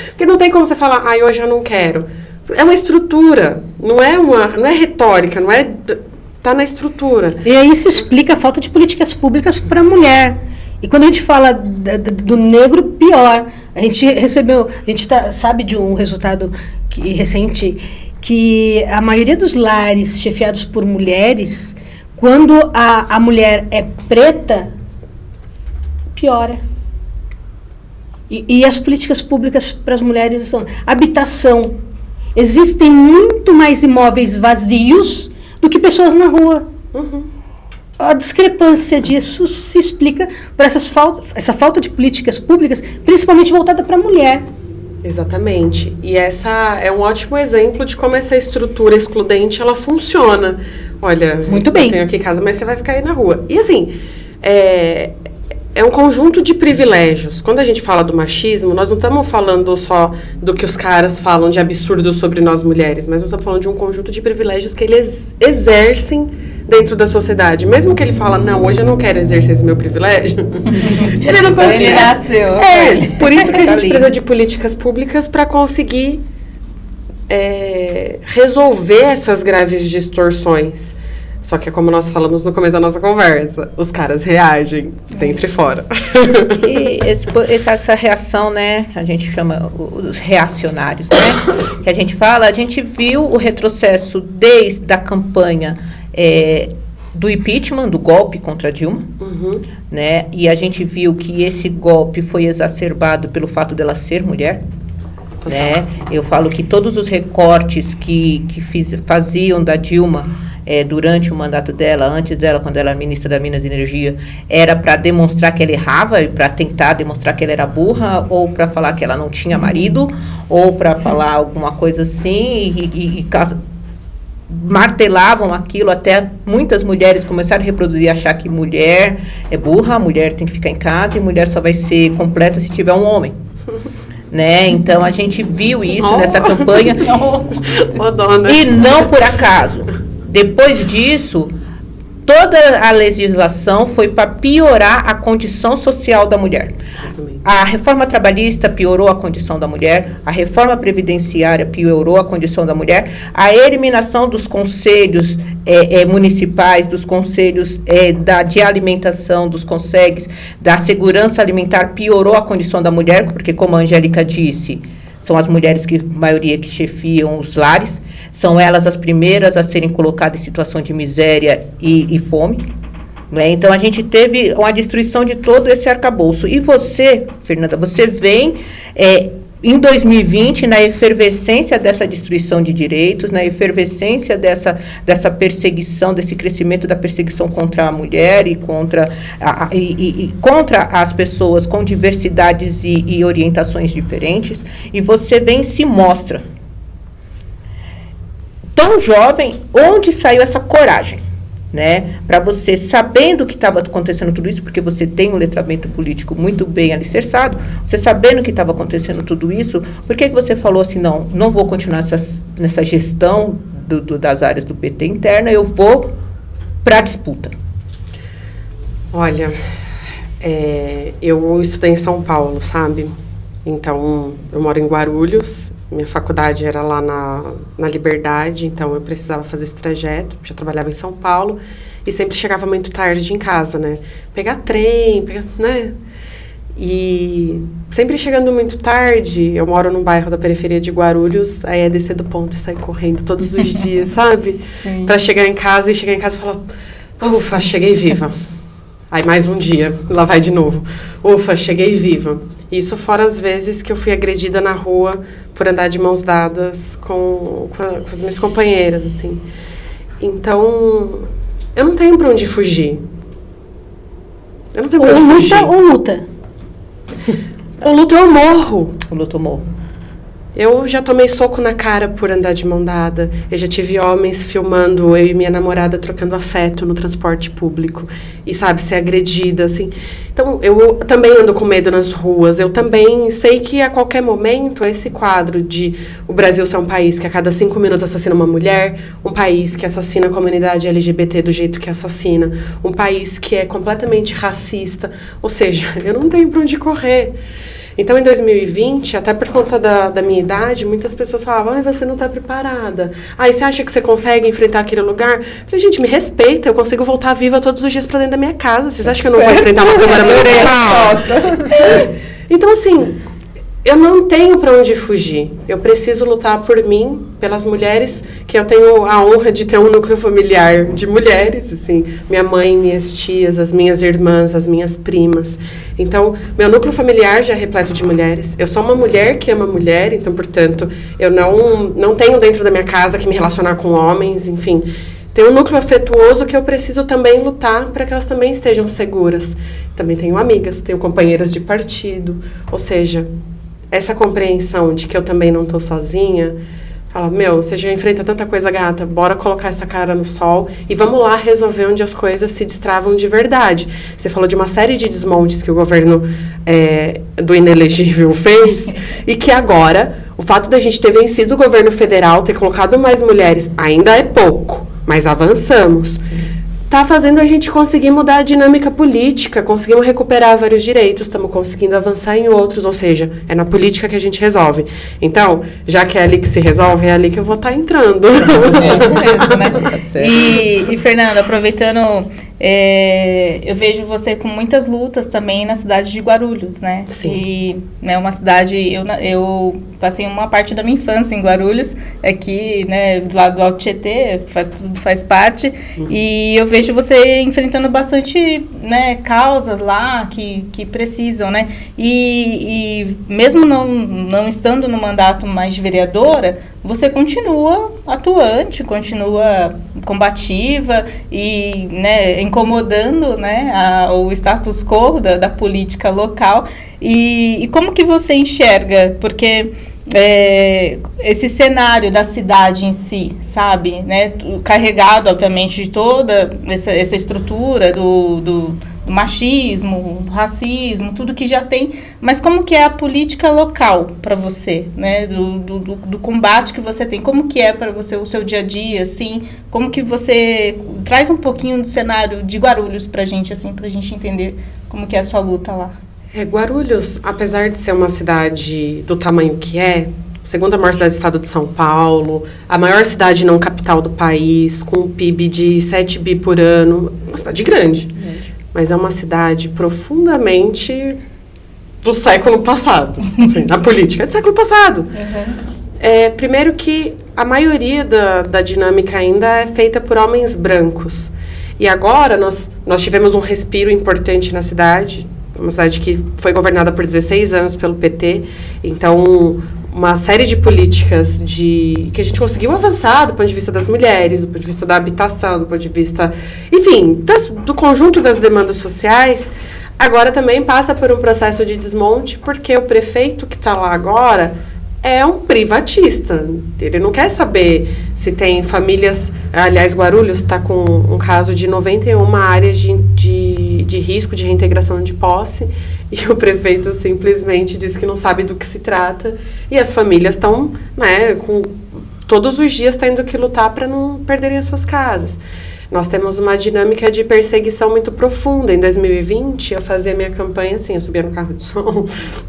Porque não tem como você falar, hoje eu não quero. É uma estrutura, não é retórica, não é... Tá na estrutura. E aí se explica a falta de políticas públicas para a mulher. E quando a gente fala do negro, pior. A gente sabe de um resultado recente que a maioria dos lares chefiados por mulheres, quando a mulher é preta, piora. E as políticas públicas para as mulheres são habitação. Existem muito mais imóveis vazios do que pessoas na rua. A discrepância disso se explica por essa falta de políticas públicas, principalmente voltada para a mulher. Exatamente. E essa é um ótimo exemplo de como essa estrutura excludente, ela funciona. Olha, muito bem. Eu tenho aqui casa, mas você vai ficar aí na rua. E assim, é um conjunto de privilégios. Quando a gente fala do machismo, nós não estamos falando só do que os caras falam de absurdo sobre nós mulheres, mas nós estamos falando de um conjunto de privilégios que eles exercem dentro da sociedade. Mesmo que ele fala, não, hoje eu não quero exercer esse meu privilégio, ele não consegue. Ele nasceu. Por isso que a gente precisa de políticas públicas para conseguir resolver essas graves distorções. Só que é como nós falamos no começo da nossa conversa, os caras reagem dentro e fora. E essa reação, né, a gente chama os reacionários, né, que a gente viu o retrocesso desde a campanha do impeachment, do golpe contra Dilma, né, e a gente viu que esse golpe foi exacerbado pelo fato dela ser mulher. Né? Eu falo que todos os recortes que faziam da Dilma durante o mandato dela, antes dela, quando ela era ministra da Minas e Energia, era para demonstrar que ela errava, e para tentar demonstrar que ela era burra, ou para falar que ela não tinha marido, ou para falar alguma coisa assim, e martelavam aquilo, até muitas mulheres começaram a reproduzir, achar que mulher é burra, mulher tem que ficar em casa, e mulher só vai ser completa se tiver um homem. Né? Então, a gente viu isso nessa campanha. E não por acaso. Depois disso, toda a legislação foi para piorar a condição social da mulher. A reforma trabalhista piorou a condição da mulher, a reforma previdenciária piorou a condição da mulher, a eliminação dos conselhos municipais, dos conselhos de alimentação, dos conselhos da segurança alimentar, piorou a condição da mulher, porque, como a Angélica disse, são as mulheres maioria que chefiam os lares, são elas as primeiras a serem colocadas em situação de miséria e fome. Né? Então, a gente teve uma destruição de todo esse arcabouço. E você, Fernanda, você vem em 2020, na efervescência dessa destruição de direitos, na efervescência dessa perseguição, desse crescimento da perseguição contra a mulher e contra as pessoas com diversidades e orientações diferentes, e você vem e se mostra tão jovem. Onde saiu essa coragem? Né, para você, sabendo que estava acontecendo tudo isso, porque você tem um letramento político muito bem alicerçado, você sabendo que estava acontecendo tudo isso, por que você falou assim, não vou continuar nessa gestão das áreas do PT interna, eu vou para a disputa? Olha, eu estudei em São Paulo, sabe? Então, eu moro em Guarulhos, minha faculdade era lá na Liberdade, então eu precisava fazer esse trajeto, já trabalhava em São Paulo, e sempre chegava muito tarde em casa, né? Pegar trem, né? E sempre chegando muito tarde, eu moro num bairro da periferia de Guarulhos, aí é descer do ponto e sair correndo todos os dias, sabe? Pra chegar em casa e falar, ufa, cheguei viva. Aí mais um dia, lá vai de novo. Ufa, cheguei viva. Isso fora as vezes que eu fui agredida na rua por andar de mãos dadas com as minhas companheiras, assim. Então, eu não tenho pra onde fugir. Eu não tenho pra onde fugir. Ou luta? Ou luta eu morro. O luto morro. Eu já tomei soco na cara por andar de mão dada. Eu já tive homens filmando eu e minha namorada trocando afeto no transporte público. E, sabe, ser agredida, assim. Então, eu também ando com medo nas ruas. Eu também sei que a qualquer momento esse quadro de o Brasil ser um país que a cada 5 minutos assassina uma mulher, um país que assassina a comunidade LGBT do jeito que assassina, um país que é completamente racista. Ou seja, eu não tenho para onde correr. Então, em 2020, até por conta da minha idade, muitas pessoas falavam, você não está preparada. Você acha que você consegue enfrentar aquele lugar? Eu falei, gente, me respeita, eu consigo voltar viva todos os dias para dentro da minha casa. Vocês acham que eu não vou enfrentar uma Câmara Municipal? Então, assim, eu não tenho para onde fugir. Eu preciso lutar por mim, pelas mulheres, que eu tenho a honra de ter um núcleo familiar de mulheres, assim, minha mãe, minhas tias, as minhas irmãs, as minhas primas. Então, meu núcleo familiar já é repleto de mulheres. Eu sou uma mulher que ama mulher, então, portanto, eu não tenho dentro da minha casa que me relacionar com homens, enfim. Tem um núcleo afetuoso que eu preciso também lutar para que elas também estejam seguras. Também tenho amigas, tenho companheiras de partido, ou seja, essa compreensão de que eu também não estou sozinha, fala, você já enfrenta tanta coisa, gata, bora colocar essa cara no sol e vamos lá resolver onde as coisas se destravam de verdade. Você falou de uma série de desmontes que o governo do inelegível fez e que agora, o fato da gente ter vencido o governo federal, ter colocado mais mulheres, ainda é pouco, mas avançamos. Está fazendo a gente conseguir mudar a dinâmica política, conseguimos recuperar vários direitos, estamos conseguindo avançar em outros, ou seja, é na política que a gente resolve. Então, já que é ali que se resolve, é ali que eu vou estar entrando. É isso, né? E, Fernanda, aproveitando, eu vejo você com muitas lutas também na cidade de Guarulhos, né? Sim. E é uma cidade, eu passei uma parte da minha infância em Guarulhos, aqui, né, do lado do Alto Tietê, tudo faz parte, e eu vejo você enfrentando bastante, né, causas lá que precisam, né? E mesmo não estando no mandato mais de vereadora, você continua atuante, continua combativa e, né, incomodando, né, o status quo da política local. E como que você enxerga? Porque esse cenário da cidade em si, sabe, né, carregado, obviamente, de toda essa estrutura do machismo, do racismo, tudo que já tem, mas como que é a política local para você, né, do combate que você tem, como que é para você o seu dia a dia, assim, como que você traz um pouquinho do cenário de Guarulhos pra gente, assim, pra gente entender como que é a sua luta lá. Guarulhos, apesar de ser uma cidade do tamanho que é, segunda maior cidade do estado de São Paulo, a maior cidade não capital do país, com um PIB de 7 bi por ano, uma cidade grande. Mas é uma cidade profundamente do século passado, assim, na política é do século passado. Primeiro que a maioria da dinâmica ainda é feita por homens brancos. E agora nós tivemos um respiro importante na cidade, uma cidade que foi governada por 16 anos pelo PT, então uma série de políticas que a gente conseguiu avançar do ponto de vista das mulheres, do ponto de vista da habitação, do ponto de vista, enfim, do conjunto das demandas sociais, agora também passa por um processo de desmonte, porque o prefeito que está lá agora é um privatista. Ele não quer saber se tem famílias... Aliás, Guarulhos está com um caso de 91 áreas de risco de reintegração de posse, e o prefeito simplesmente diz que não sabe do que se trata, e as famílias estão, né, todos os dias tendo que lutar para não perderem as suas casas. Nós temos uma dinâmica de perseguição muito profunda. Em 2020, eu fazia minha campanha assim, eu subia no carro de som,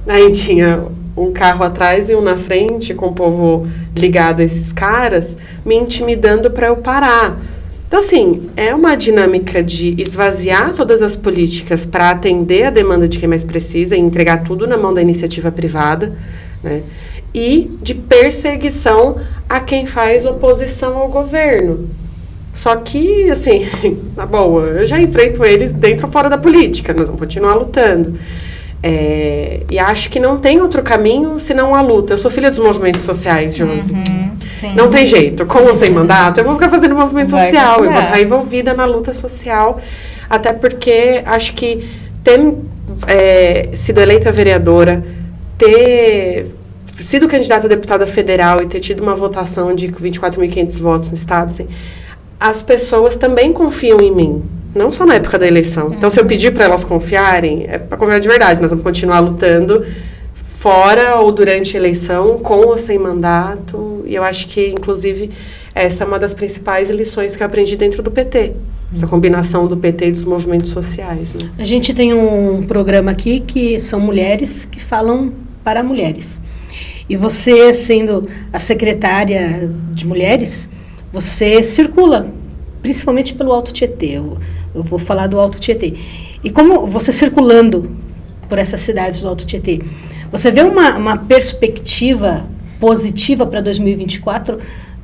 aí tinha um carro atrás e um na frente, com o povo ligado a esses caras, me intimidando para eu parar. Então, assim, é uma dinâmica de esvaziar todas as políticas para atender a demanda de quem mais precisa e entregar tudo na mão da iniciativa privada, né? E de perseguição a quem faz oposição ao governo. Só que, assim, na boa, eu já enfrento eles dentro ou fora da política, nós vamos continuar lutando. E acho que não tem outro caminho senão a luta. Eu sou filha dos movimentos sociais, Josi. Não tem jeito. Com ou sem mandato, eu vou ficar fazendo movimento social. Eu vou estar envolvida na luta social. Até porque acho que ter sido eleita vereadora, ter sido candidata a deputada federal e ter tido uma votação de 24.500 votos no estado, assim, as pessoas também confiam em mim. Não só na época da eleição. Então, se eu pedir para elas confiarem, é para confiar de verdade. Nós vamos continuar lutando fora ou durante a eleição, com ou sem mandato. E eu acho que, inclusive, essa é uma das principais lições que eu aprendi dentro do PT. Essa combinação do PT e dos movimentos sociais. Né? A gente tem um programa aqui que são mulheres que falam para mulheres. E você, sendo a secretária de mulheres, você circula, principalmente pelo Alto Tietê. Eu vou falar do Alto Tietê. E como você circulando por essas cidades do Alto Tietê, você vê uma perspectiva positiva para 2024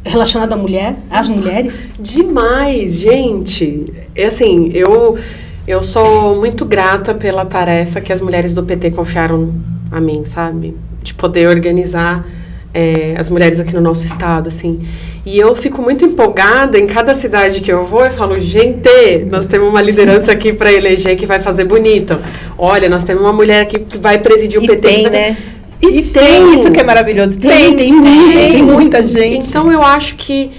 relacionada à mulher, às mulheres? Demais, gente. É assim, eu sou muito grata pela tarefa que as mulheres do PT confiaram a mim, sabe? De poder organizar as mulheres aqui no nosso estado, assim. E eu fico muito empolgada em cada cidade que eu vou. Eu falo, gente, nós temos uma liderança aqui para eleger que vai fazer bonito. Olha, nós temos uma mulher aqui que vai presidir o PT. Tem, né? E tem isso que é maravilhoso. Tem muita gente. Então, eu acho que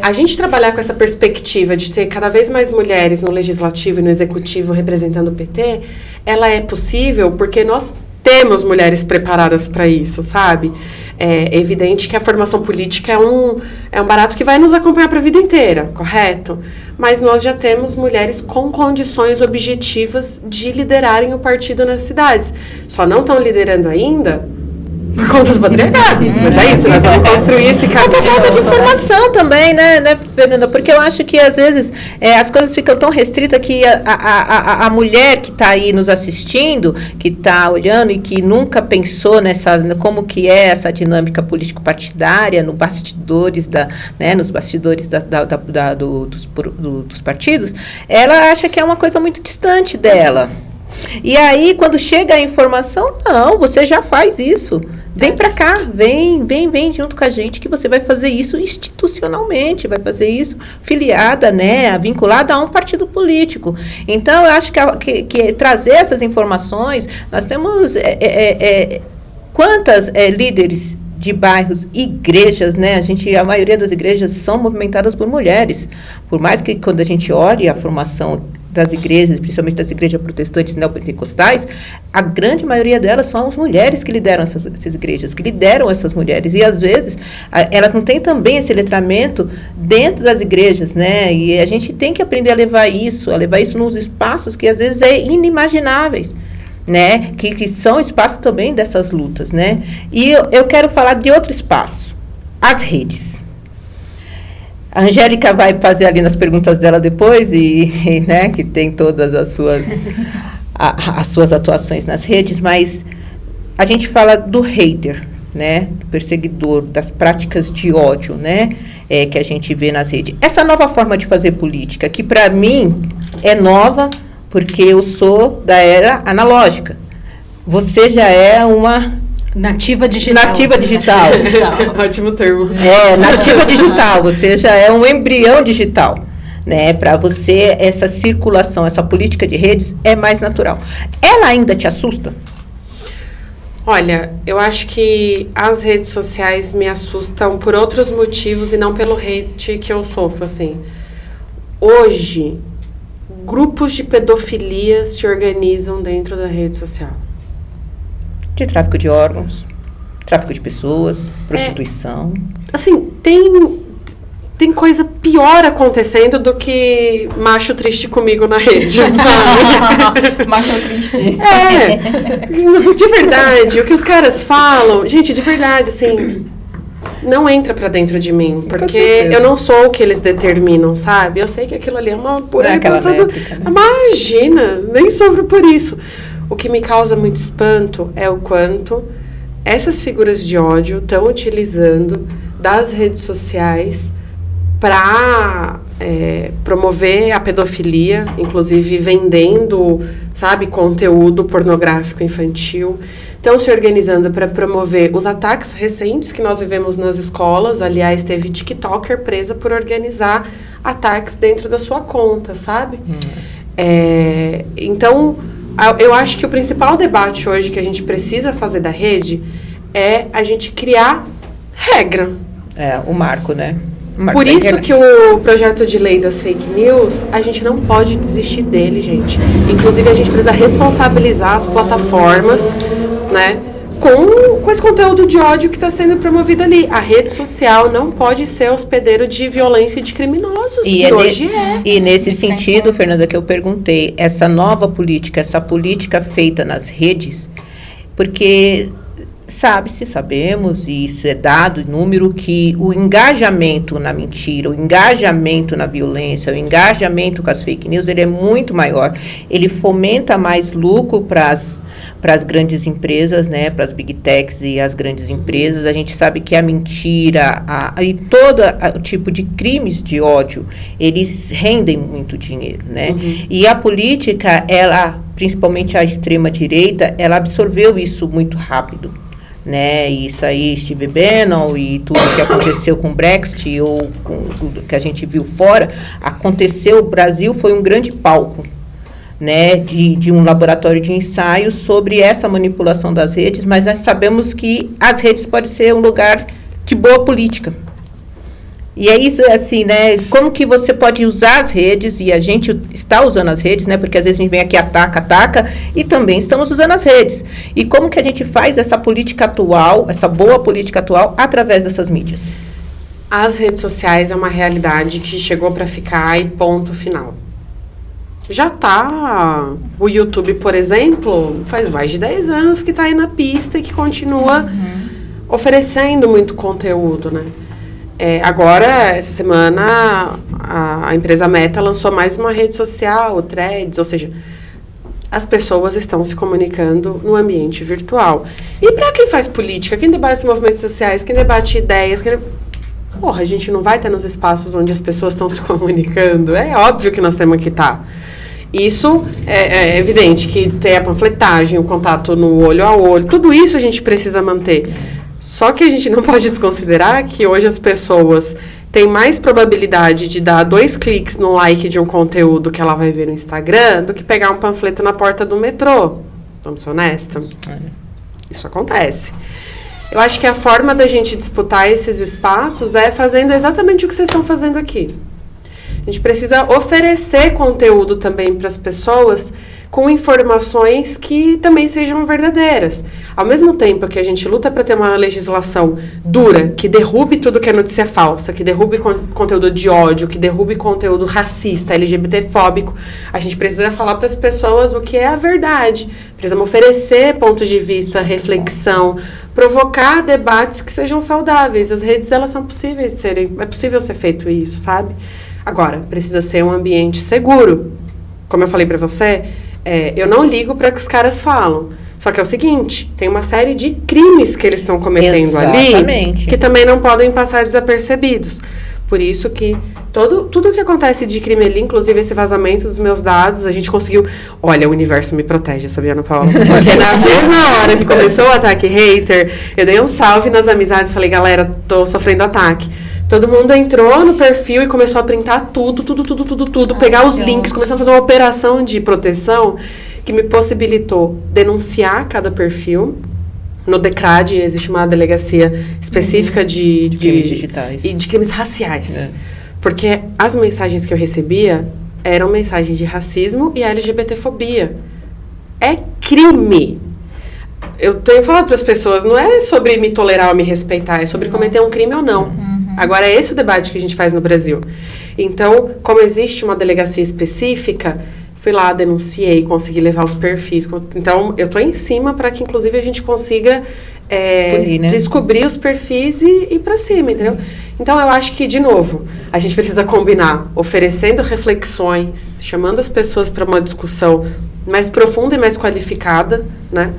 a gente trabalhar com essa perspectiva de ter cada vez mais mulheres no legislativo e no executivo representando o PT, ela é possível porque nós temos mulheres preparadas para isso, sabe? É evidente que a formação política é um barato que vai nos acompanhar para a vida inteira, correto? Mas nós já temos mulheres com condições objetivas de liderarem o partido nas cidades. Só não estão liderando ainda por conta do patriarcado. Mas é isso, nós vamos construir esse caminho. Por falta de informação também, né, Fernanda? Porque eu acho que, às vezes, as coisas ficam tão restritas que a mulher que está aí nos assistindo, que está olhando e que nunca pensou como que é essa dinâmica político-partidária nos bastidores dos partidos, ela acha que é uma coisa muito distante dela. E aí, quando chega a informação, não, você já faz isso. Vem para cá, vem junto com a gente que você vai fazer isso institucionalmente, vai fazer isso filiada, né, vinculada a um partido político. Então, eu acho que trazer essas informações, nós temos quantas líderes de bairros, igrejas, né? A maioria das igrejas são movimentadas por mulheres. Por mais que quando a gente olhe a formação das igrejas, principalmente das igrejas protestantes neopentecostais, a grande maioria delas são as mulheres que lideram essas igrejas, que lideram essas mulheres. E, às vezes, elas não têm também esse letramento dentro das igrejas, né? E a gente tem que aprender a levar isso nos espaços que, às vezes, é inimagináveis, né? Que são espaços também dessas lutas, né? E eu quero falar de outro espaço, as redes. A Angélica vai fazer ali nas perguntas dela depois, né, que tem todas as suas atuações nas redes, mas a gente fala do hater, né, do perseguidor, das práticas de ódio, né, que a gente vê nas redes. Essa nova forma de fazer política, que para mim é nova, porque eu sou da era analógica. Você já é uma nativa digital. Nativa digital. Ótimo termo. Nativa digital. Você já é um embrião digital, né? Para você, essa circulação, essa política de redes é mais natural. Ela ainda te assusta? Olha, eu acho que as redes sociais me assustam por outros motivos e não pelo hate que eu sofro, assim. Hoje, grupos de pedofilia se organizam dentro da rede social. De tráfico de órgãos, tráfico de pessoas, prostituição. Assim, tem coisa pior acontecendo do que macho triste comigo na rede. Macho triste. De verdade, o que os caras falam, gente, de verdade, assim, não entra pra dentro de mim, porque eu não sou o que eles determinam, sabe? Eu sei que aquilo ali é uma pura reprodução. Imagina, nem sofro por isso. O que me causa muito espanto é o quanto essas figuras de ódio estão utilizando das redes sociais para promover a pedofilia, inclusive vendendo, sabe, conteúdo pornográfico infantil. Estão se organizando para promover os ataques recentes que nós vivemos nas escolas. Aliás, teve TikToker presa por organizar ataques dentro da sua conta, sabe? Então, eu acho que o principal debate hoje que a gente precisa fazer da rede é a gente criar regra. O marco, né? Por isso que o projeto de lei das fake news, a gente não pode desistir dele, gente. Inclusive, a gente precisa responsabilizar as plataformas, né, com esse conteúdo de ódio que está sendo promovido ali. A rede social não pode ser hospedeiro de violência e de criminosos, e hoje é. E nesse sentido, Fernanda, que eu perguntei, essa nova política, essa política feita nas redes, porque... sabemos, e isso é dado, número, que o engajamento na mentira, o engajamento na violência, o engajamento com as fake news, ele é muito maior. Ele fomenta mais lucro para as grandes empresas, né, para as big techs e as grandes empresas. A gente sabe que a mentira e todo tipo de crimes de ódio, eles rendem muito dinheiro, né? E a política, ela, principalmente a extrema-direita, ela absorveu isso muito rápido. Né, isso aí, Steve Bannon e tudo que aconteceu com o Brexit ou com tudo que a gente viu fora, aconteceu, o Brasil foi um grande palco, né, de um laboratório de ensaio sobre essa manipulação das redes, mas nós sabemos que as redes podem ser um lugar de boa política. E é isso, assim, né, como que você pode usar as redes, e a gente está usando as redes, né, porque às vezes a gente vem aqui, ataca, e também estamos usando as redes. E como que a gente faz essa política atual, essa boa política atual, através dessas mídias? As redes sociais é uma realidade que chegou para ficar e ponto final. Já tá, o YouTube, por exemplo, faz mais de 10 anos que está aí na pista e que continua oferecendo muito conteúdo, né? Agora, essa semana, a empresa Meta lançou mais uma rede social, o Threads, ou seja, as pessoas estão se comunicando no ambiente virtual. E para quem faz política, quem debate os movimentos sociais, quem debate ideias, a gente não vai estar nos espaços onde as pessoas estão se comunicando. É óbvio que nós temos que estar. Isso é evidente que tem a panfletagem, o contato no olho a olho, tudo isso a gente precisa manter. Só que a gente não pode desconsiderar que hoje as pessoas têm mais probabilidade de dar 2 cliques no like de um conteúdo que ela vai ver no Instagram do que pegar um panfleto na porta do metrô. Vamos ser honestas? Isso acontece. Eu acho que a forma da gente disputar esses espaços é fazendo exatamente o que vocês estão fazendo aqui. A gente precisa oferecer conteúdo também para as pessoas com informações que também sejam verdadeiras. Ao mesmo tempo que a gente luta para ter uma legislação dura, que derrube tudo que é notícia falsa, que derrube conteúdo de ódio, que derrube conteúdo racista, LGBTfóbico, a gente precisa falar para as pessoas o que é a verdade. Precisamos oferecer pontos de vista, reflexão, provocar debates que sejam saudáveis. As redes, elas são possíveis de serem... É possível ser feito isso, sabe? Agora, precisa ser um ambiente seguro. Como eu falei para você... eu não ligo para o que os caras falam. Só que é o seguinte, tem uma série de crimes que eles estão cometendo ali que também não podem passar desapercebidos. Por isso que tudo que acontece de crime ali, inclusive esse vazamento dos meus dados, a gente conseguiu... Olha, o universo me protege, sabia, Ana Paula? Porque na mesma hora que começou o ataque hater, eu dei um salve nas amizades e falei, galera, tô sofrendo ataque. Todo mundo entrou no perfil e começou a printar tudo, pegar os links, começou a fazer uma operação de proteção que me possibilitou denunciar cada perfil. No DECRAD existe uma delegacia específica de crimes digitais e de crimes raciais. Porque as mensagens que eu recebia eram mensagens de racismo e LGBTfobia. É crime. Eu tenho falado para as pessoas, não é sobre me tolerar ou me respeitar, é sobre cometer um crime ou não. Agora, é esse o debate que a gente faz no Brasil. Então, como existe uma delegacia específica, fui lá, denunciei, consegui levar os perfis. Então, eu estou em cima para que, inclusive, a gente consiga punir, né? Descobrir os perfis e ir para cima, entendeu? Então, eu acho que, de novo, a gente precisa combinar, oferecendo reflexões, chamando as pessoas para uma discussão mais profunda e mais qualificada, né?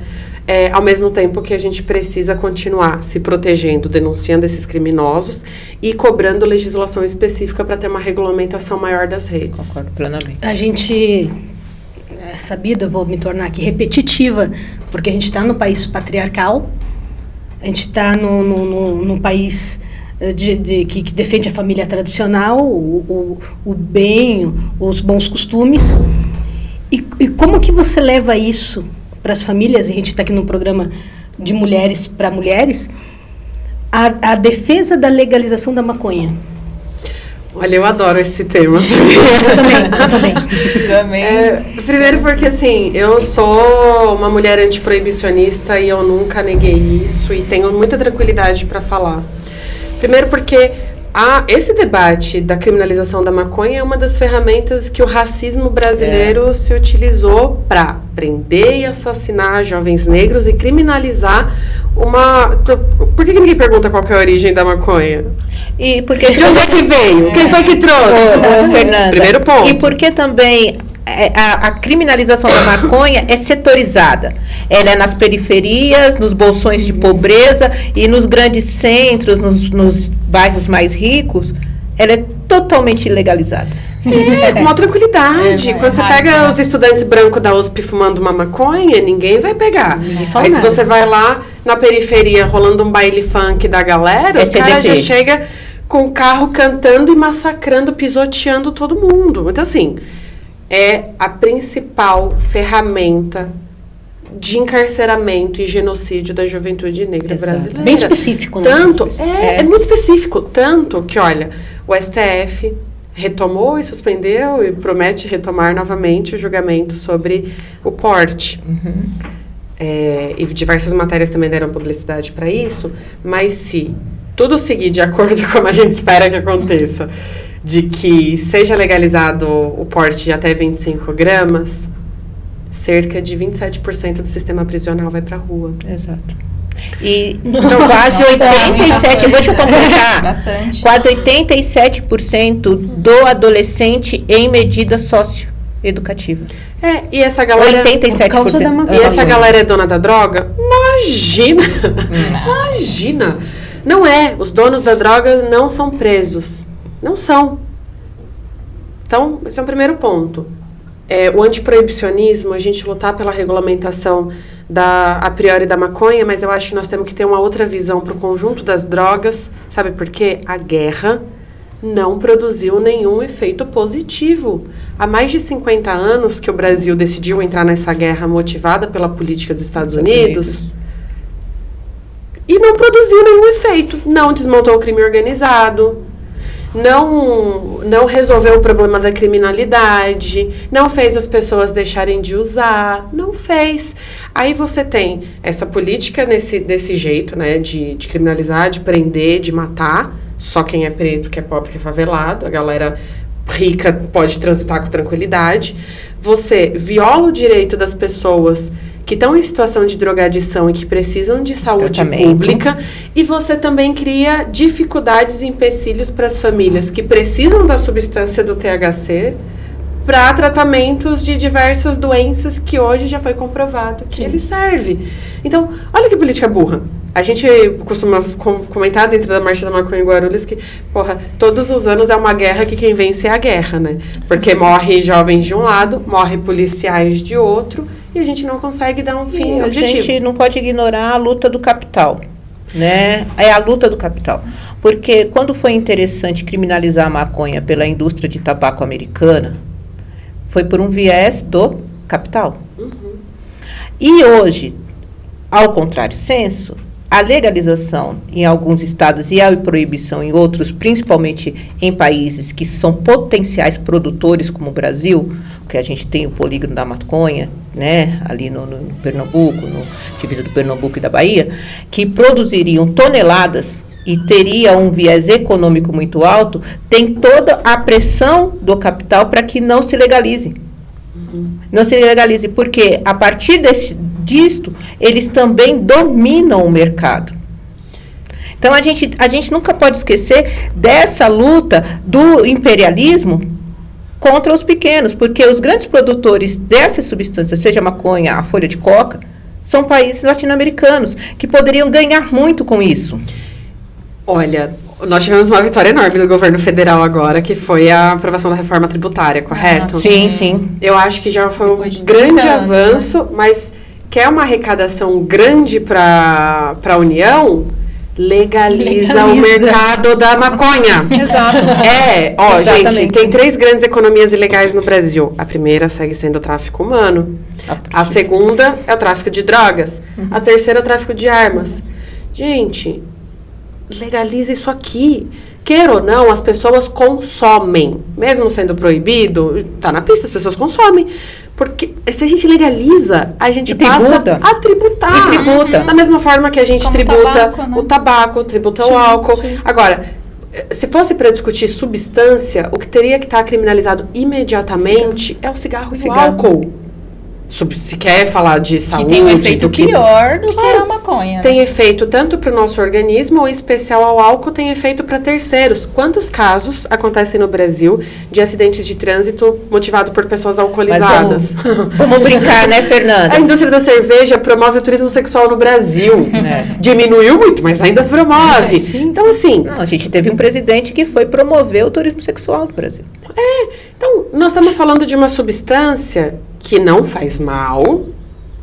Ao mesmo tempo que a gente precisa continuar se protegendo, denunciando esses criminosos e cobrando legislação específica para ter uma regulamentação maior das redes. Concordo plenamente. A gente, é sabido, eu vou me tornar aqui repetitiva, porque a gente está no país patriarcal, a gente está num país que defende a família tradicional, o bem, os bons costumes. E como que você leva isso para as famílias? A gente está aqui num programa de mulheres para mulheres, a defesa da legalização da maconha. Olha, eu adoro esse tema. Eu também. Primeiro porque, assim, eu sou uma mulher antiproibicionista e eu nunca neguei isso e tenho muita tranquilidade para falar. Primeiro porque esse debate da criminalização da maconha é uma das ferramentas que o racismo brasileiro se utilizou para prender e assassinar jovens negros e criminalizar uma... Por que ninguém pergunta qual que é a origem da maconha? E porque de onde é que veio? Quem foi que trouxe? Fernanda, primeiro ponto. E porque também a criminalização da maconha é setorizada. Ela é nas periferias, nos bolsões de pobreza e nos grandes centros, nos bairros mais ricos, ela é totalmente ilegalizada. Com uma tranquilidade. Quando você pega os estudantes brancos da USP fumando uma maconha, ninguém vai pegar. Aí se você vai lá na periferia rolando um baile funk da galera, os caras já chegam com o carro cantando e massacrando, pisoteando todo mundo. Então, assim, é a principal ferramenta de encarceramento e genocídio da juventude negra brasileira. Bem específico, né? Tanto, é muito específico. Tanto que, olha, o STF retomou e suspendeu e promete retomar novamente o julgamento sobre o porte. E diversas matérias também deram publicidade para isso, mas se tudo seguir de acordo com como a gente espera que aconteça, de que seja legalizado o porte de até 25 gramas, cerca de 27% do sistema prisional vai para a rua. Exato. E então, quase 87%, deixa eu completar, bastante. Quase 87% do adolescente em medida socioeducativa. E essa galera... 87%. E essa galera é dona da droga? Imagina! Não é. Os donos da droga não são presos. Não são. Então, esse é o primeiro ponto. O antiproibicionismo, a gente lutar pela regulamentação a priori da maconha, mas eu acho que nós temos que ter uma outra visão para o conjunto das drogas. Sabe por quê? A guerra não produziu nenhum efeito positivo. Há mais de 50 anos que o Brasil decidiu entrar nessa guerra motivada pela política dos Estados Unidos e não produziu nenhum efeito. Não desmontou o crime organizado, não resolveu o problema da criminalidade, não fez as pessoas deixarem de usar, não fez. Aí você tem essa política desse jeito, né, de criminalizar, de prender, de matar, só quem é preto, que é pobre, que é favelado, a galera rica pode transitar com tranquilidade. Você viola o direito das pessoas que estão em situação de drogadição e que precisam de saúde pública, e você também cria dificuldades e empecilhos para as famílias que precisam da substância do THC para tratamentos de diversas doenças que hoje já foi comprovado que ele serve. Então, olha que política burra. A gente costuma comentar dentro da Marcha da Maconha em Guarulhos que, todos os anos é uma guerra que quem vence é a guerra, né? Porque morre jovens de um lado, morre policiais de outro, e a gente não consegue dar um fim objetivo. A gente não pode ignorar a luta do capital, né? É a luta do capital. Porque quando foi interessante criminalizar a maconha pela indústria de tabaco americana, foi por um viés do capital. E hoje, ao contrário senso, a legalização em alguns estados e a proibição em outros, principalmente em países que são potenciais produtores como o Brasil, porque a gente tem o polígono da maconha, né, ali no Pernambuco, no divisa do Pernambuco e da Bahia, que produziriam toneladas e teria um viés econômico muito alto, tem toda a pressão do capital para que não se legalize. Não se legalize, porque a partir disto, eles também dominam o mercado. Então, a gente nunca pode esquecer dessa luta do imperialismo contra os pequenos, porque os grandes produtores dessas substâncias, seja a maconha, a folha de coca, são países latino-americanos, que poderiam ganhar muito com isso. Olha, nós tivemos uma vitória enorme do governo federal agora, que foi a aprovação da reforma tributária, correto? Sim, sim. Eu acho que já foi um grande avanço, mas quer uma arrecadação grande para a União, legaliza o mercado da maconha. Exato. Gente, Exatamente. tem 3 grandes economias ilegais no Brasil. A primeira segue sendo o tráfico humano. A segunda é o tráfico de drogas. A terceira é o tráfico de armas. Gente, legaliza isso aqui. Queira ou não, as pessoas consomem. Mesmo sendo proibido, tá na pista, as pessoas consomem. Porque se a gente legaliza, a gente passa a tributar. E tributa. Da mesma forma que a gente tributa o tabaco, tributa o álcool. Sim. Agora, se fosse para discutir substância, o que teria que estar criminalizado imediatamente é o cigarro e o álcool. Se quer falar de saúde... Que tem um efeito pior do que a maconha. Tem efeito tanto para o nosso organismo, ou em especial ao álcool, tem efeito para terceiros. Quantos casos acontecem no Brasil de acidentes de trânsito motivado por pessoas alcoolizadas? Vamos brincar, né, Fernanda? A indústria da cerveja promove o turismo sexual no Brasil. Diminuiu muito, mas ainda promove. Então, assim... Não, a gente teve um presidente que foi promover o turismo sexual no Brasil. Então, nós estamos falando de uma substância que não faz mal,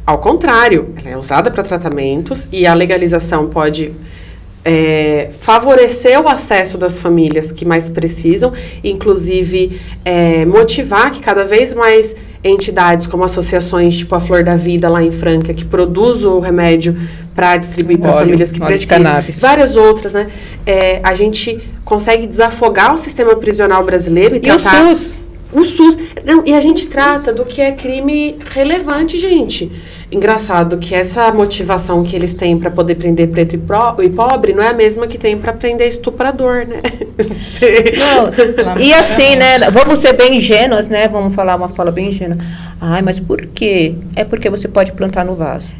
ao contrário, ela é usada para tratamentos e a legalização pode favorecer o acesso das famílias que mais precisam, inclusive motivar que cada vez mais entidades como associações tipo a Flor da Vida lá em Franca, que produz o remédio para distribuir para famílias que precisam, várias outras, né? A gente consegue desafogar o sistema prisional brasileiro e tratar... O SUS. Não, e a gente trata do que é crime relevante, gente. Engraçado que essa motivação que eles têm para poder prender preto e pobre não é a mesma que tem para prender estuprador, né? Não, e assim, né? Vamos ser bem ingênuas, né? Vamos falar uma fala bem ingênua. Ai, mas por quê? É porque você pode plantar no vaso.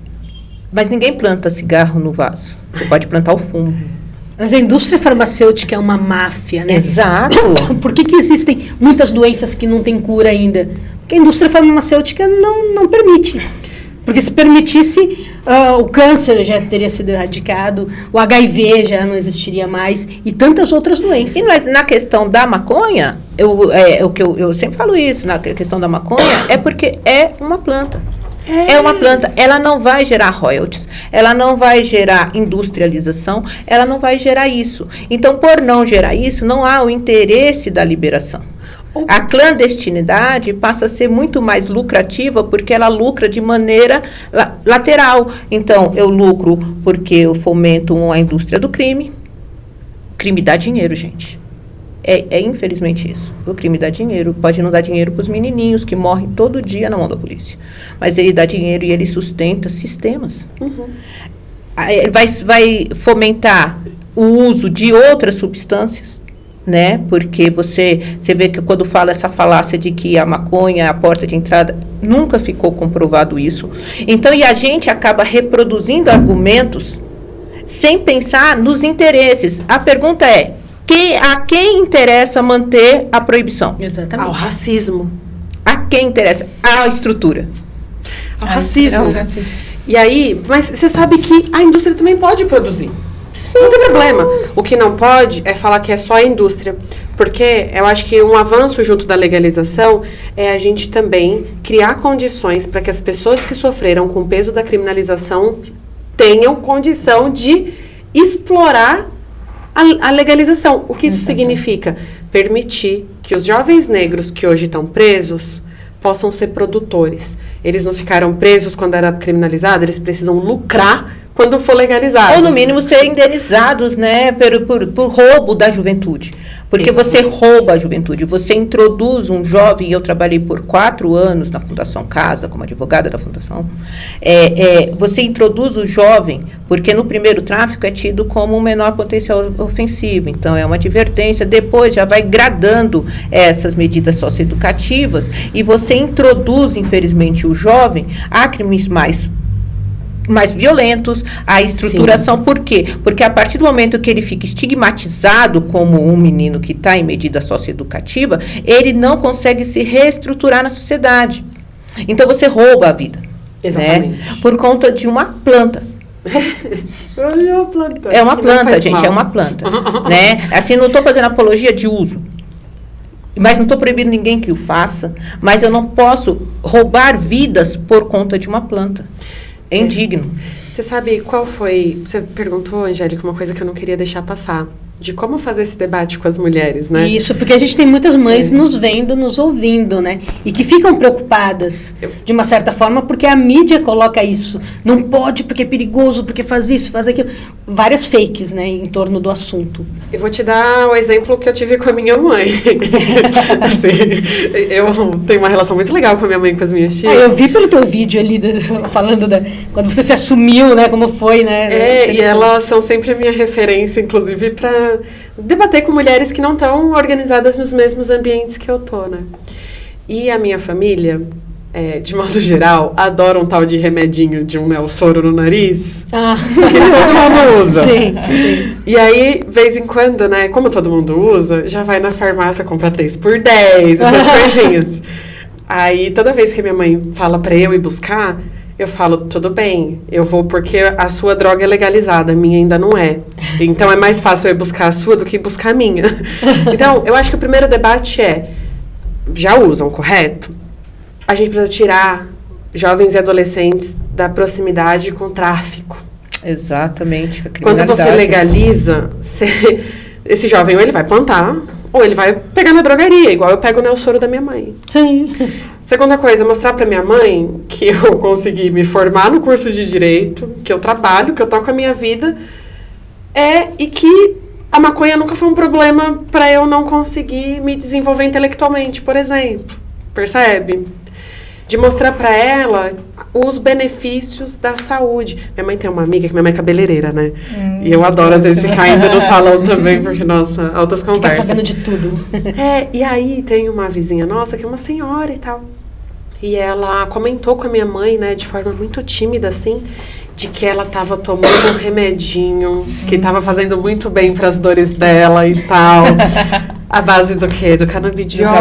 Mas ninguém planta cigarro no vaso. Você pode plantar o fumo. Mas a indústria farmacêutica é uma máfia, né? Exato. Por que existem muitas doenças que não têm cura ainda? Porque a indústria farmacêutica não permite. Porque se permitisse, o câncer já teria sido erradicado, o HIV já não existiria mais e tantas outras doenças. E na questão da maconha, eu sempre falo isso, na questão da maconha, é porque é uma planta. É uma planta, ela não vai gerar royalties, ela não vai gerar industrialização, ela não vai gerar isso. Então, por não gerar isso, não há o interesse da liberação. A clandestinidade passa a ser muito mais lucrativa porque ela lucra de maneira lateral. Então, eu lucro porque eu fomento a indústria do crime. O crime dá dinheiro, gente. Infelizmente isso. O crime dá dinheiro. Pode não dar dinheiro para os menininhos que morrem todo dia na mão da polícia. Mas ele dá dinheiro e ele sustenta sistemas. Ele vai fomentar o uso de outras substâncias, né? Porque você vê que quando fala essa falácia de que a maconha é a porta de entrada, nunca ficou comprovado isso. Então, e a gente acaba reproduzindo argumentos sem pensar nos interesses. A pergunta é: a quem interessa manter a proibição? Exatamente. Ao racismo. A quem interessa? À estrutura. Ao racismo. E aí, mas você sabe que a indústria também pode produzir. Não tem problema. O que não pode é falar que é só a indústria. Porque eu acho que um avanço junto da legalização é a gente também criar condições para que as pessoas que sofreram com o peso da criminalização tenham condição de explorar a legalização. O que isso significa? Permitir que os jovens negros que hoje estão presos possam ser produtores. Eles não ficaram presos quando era criminalizado, eles precisam lucrar quando for legalizado. Ou, no mínimo, ser indenizados, né, por roubo da juventude. Porque você rouba a juventude, você introduz um jovem, e eu trabalhei por 4 anos na Fundação Casa, como advogada da Fundação, você introduz o jovem, porque no primeiro tráfico é tido como um menor potencial ofensivo, então é uma advertência, depois já vai gradando essas medidas socioeducativas, e você introduz, infelizmente, o jovem a crimes mais violentos, a estruturação. Sim. Por quê? Porque a partir do momento que ele fica estigmatizado como um menino que está em medida socioeducativa, ele não consegue se reestruturar na sociedade. Então, você rouba a vida. Exatamente. Né? Por conta de uma planta. É uma planta, gente, é uma planta. Né? Assim, não estou fazendo apologia de uso. Mas não estou proibindo ninguém que o faça. Mas eu não posso roubar vidas por conta de uma planta. É indigno. Você sabe qual foi... Você perguntou, Angélica, uma coisa que eu não queria deixar passar. De como fazer esse debate com as mulheres, né? Isso, porque a gente tem muitas mães nos vendo, nos ouvindo, né? E que ficam preocupadas, de uma certa forma, porque a mídia coloca isso. Não pode, porque é perigoso, porque faz isso, faz aquilo. Várias fakes, né, em torno do assunto. Eu vou te dar o exemplo que eu tive com a minha mãe. Assim, eu tenho uma relação muito legal com a minha mãe e com as minhas tias. Eu vi pelo teu vídeo ali, falando quando você se assumiu, né, como foi, né? E elas são sempre a minha referência, inclusive, para debater com mulheres que não estão organizadas nos mesmos ambientes que eu tô, né? E a minha família, de modo geral, adora um tal de remedinho de um Nelsoro no nariz, que todo mundo usa. Sim. E aí, vez em quando, né, como todo mundo usa, já vai na farmácia comprar 3x10, essas coisinhas. Aí, toda vez que minha mãe fala pra eu ir buscar, eu falo, tudo bem, eu vou porque a sua droga é legalizada, a minha ainda não é. Então, é mais fácil eu ir buscar a sua do que buscar a minha. Então, eu acho que o primeiro debate já usam, correto? A gente precisa tirar jovens e adolescentes da proximidade com o tráfico. Exatamente. A Quando você legaliza, esse jovem ou ele vai plantar, ou ele vai pegar na drogaria, igual eu pego o Nelsoro da minha mãe. Sim. Segunda coisa, mostrar pra minha mãe que eu consegui me formar no curso de Direito, que eu trabalho, que eu toco a minha vida, e que a maconha nunca foi um problema pra eu não conseguir me desenvolver intelectualmente, por exemplo. Percebe? De mostrar pra ela os benefícios da saúde. Minha mãe tem uma amiga, que minha mãe é cabeleireira, né? E eu adoro, às vezes, ficar indo no salão também, porque, nossa, altas conversas. Fica sabendo de tudo. E aí tem uma vizinha nossa, que é uma senhora e tal. E ela comentou com a minha mãe, né, de forma muito tímida, assim, de que ela tava tomando um remedinho, que tava fazendo muito bem pras dores dela e tal. A base do quê? Do canabidiol.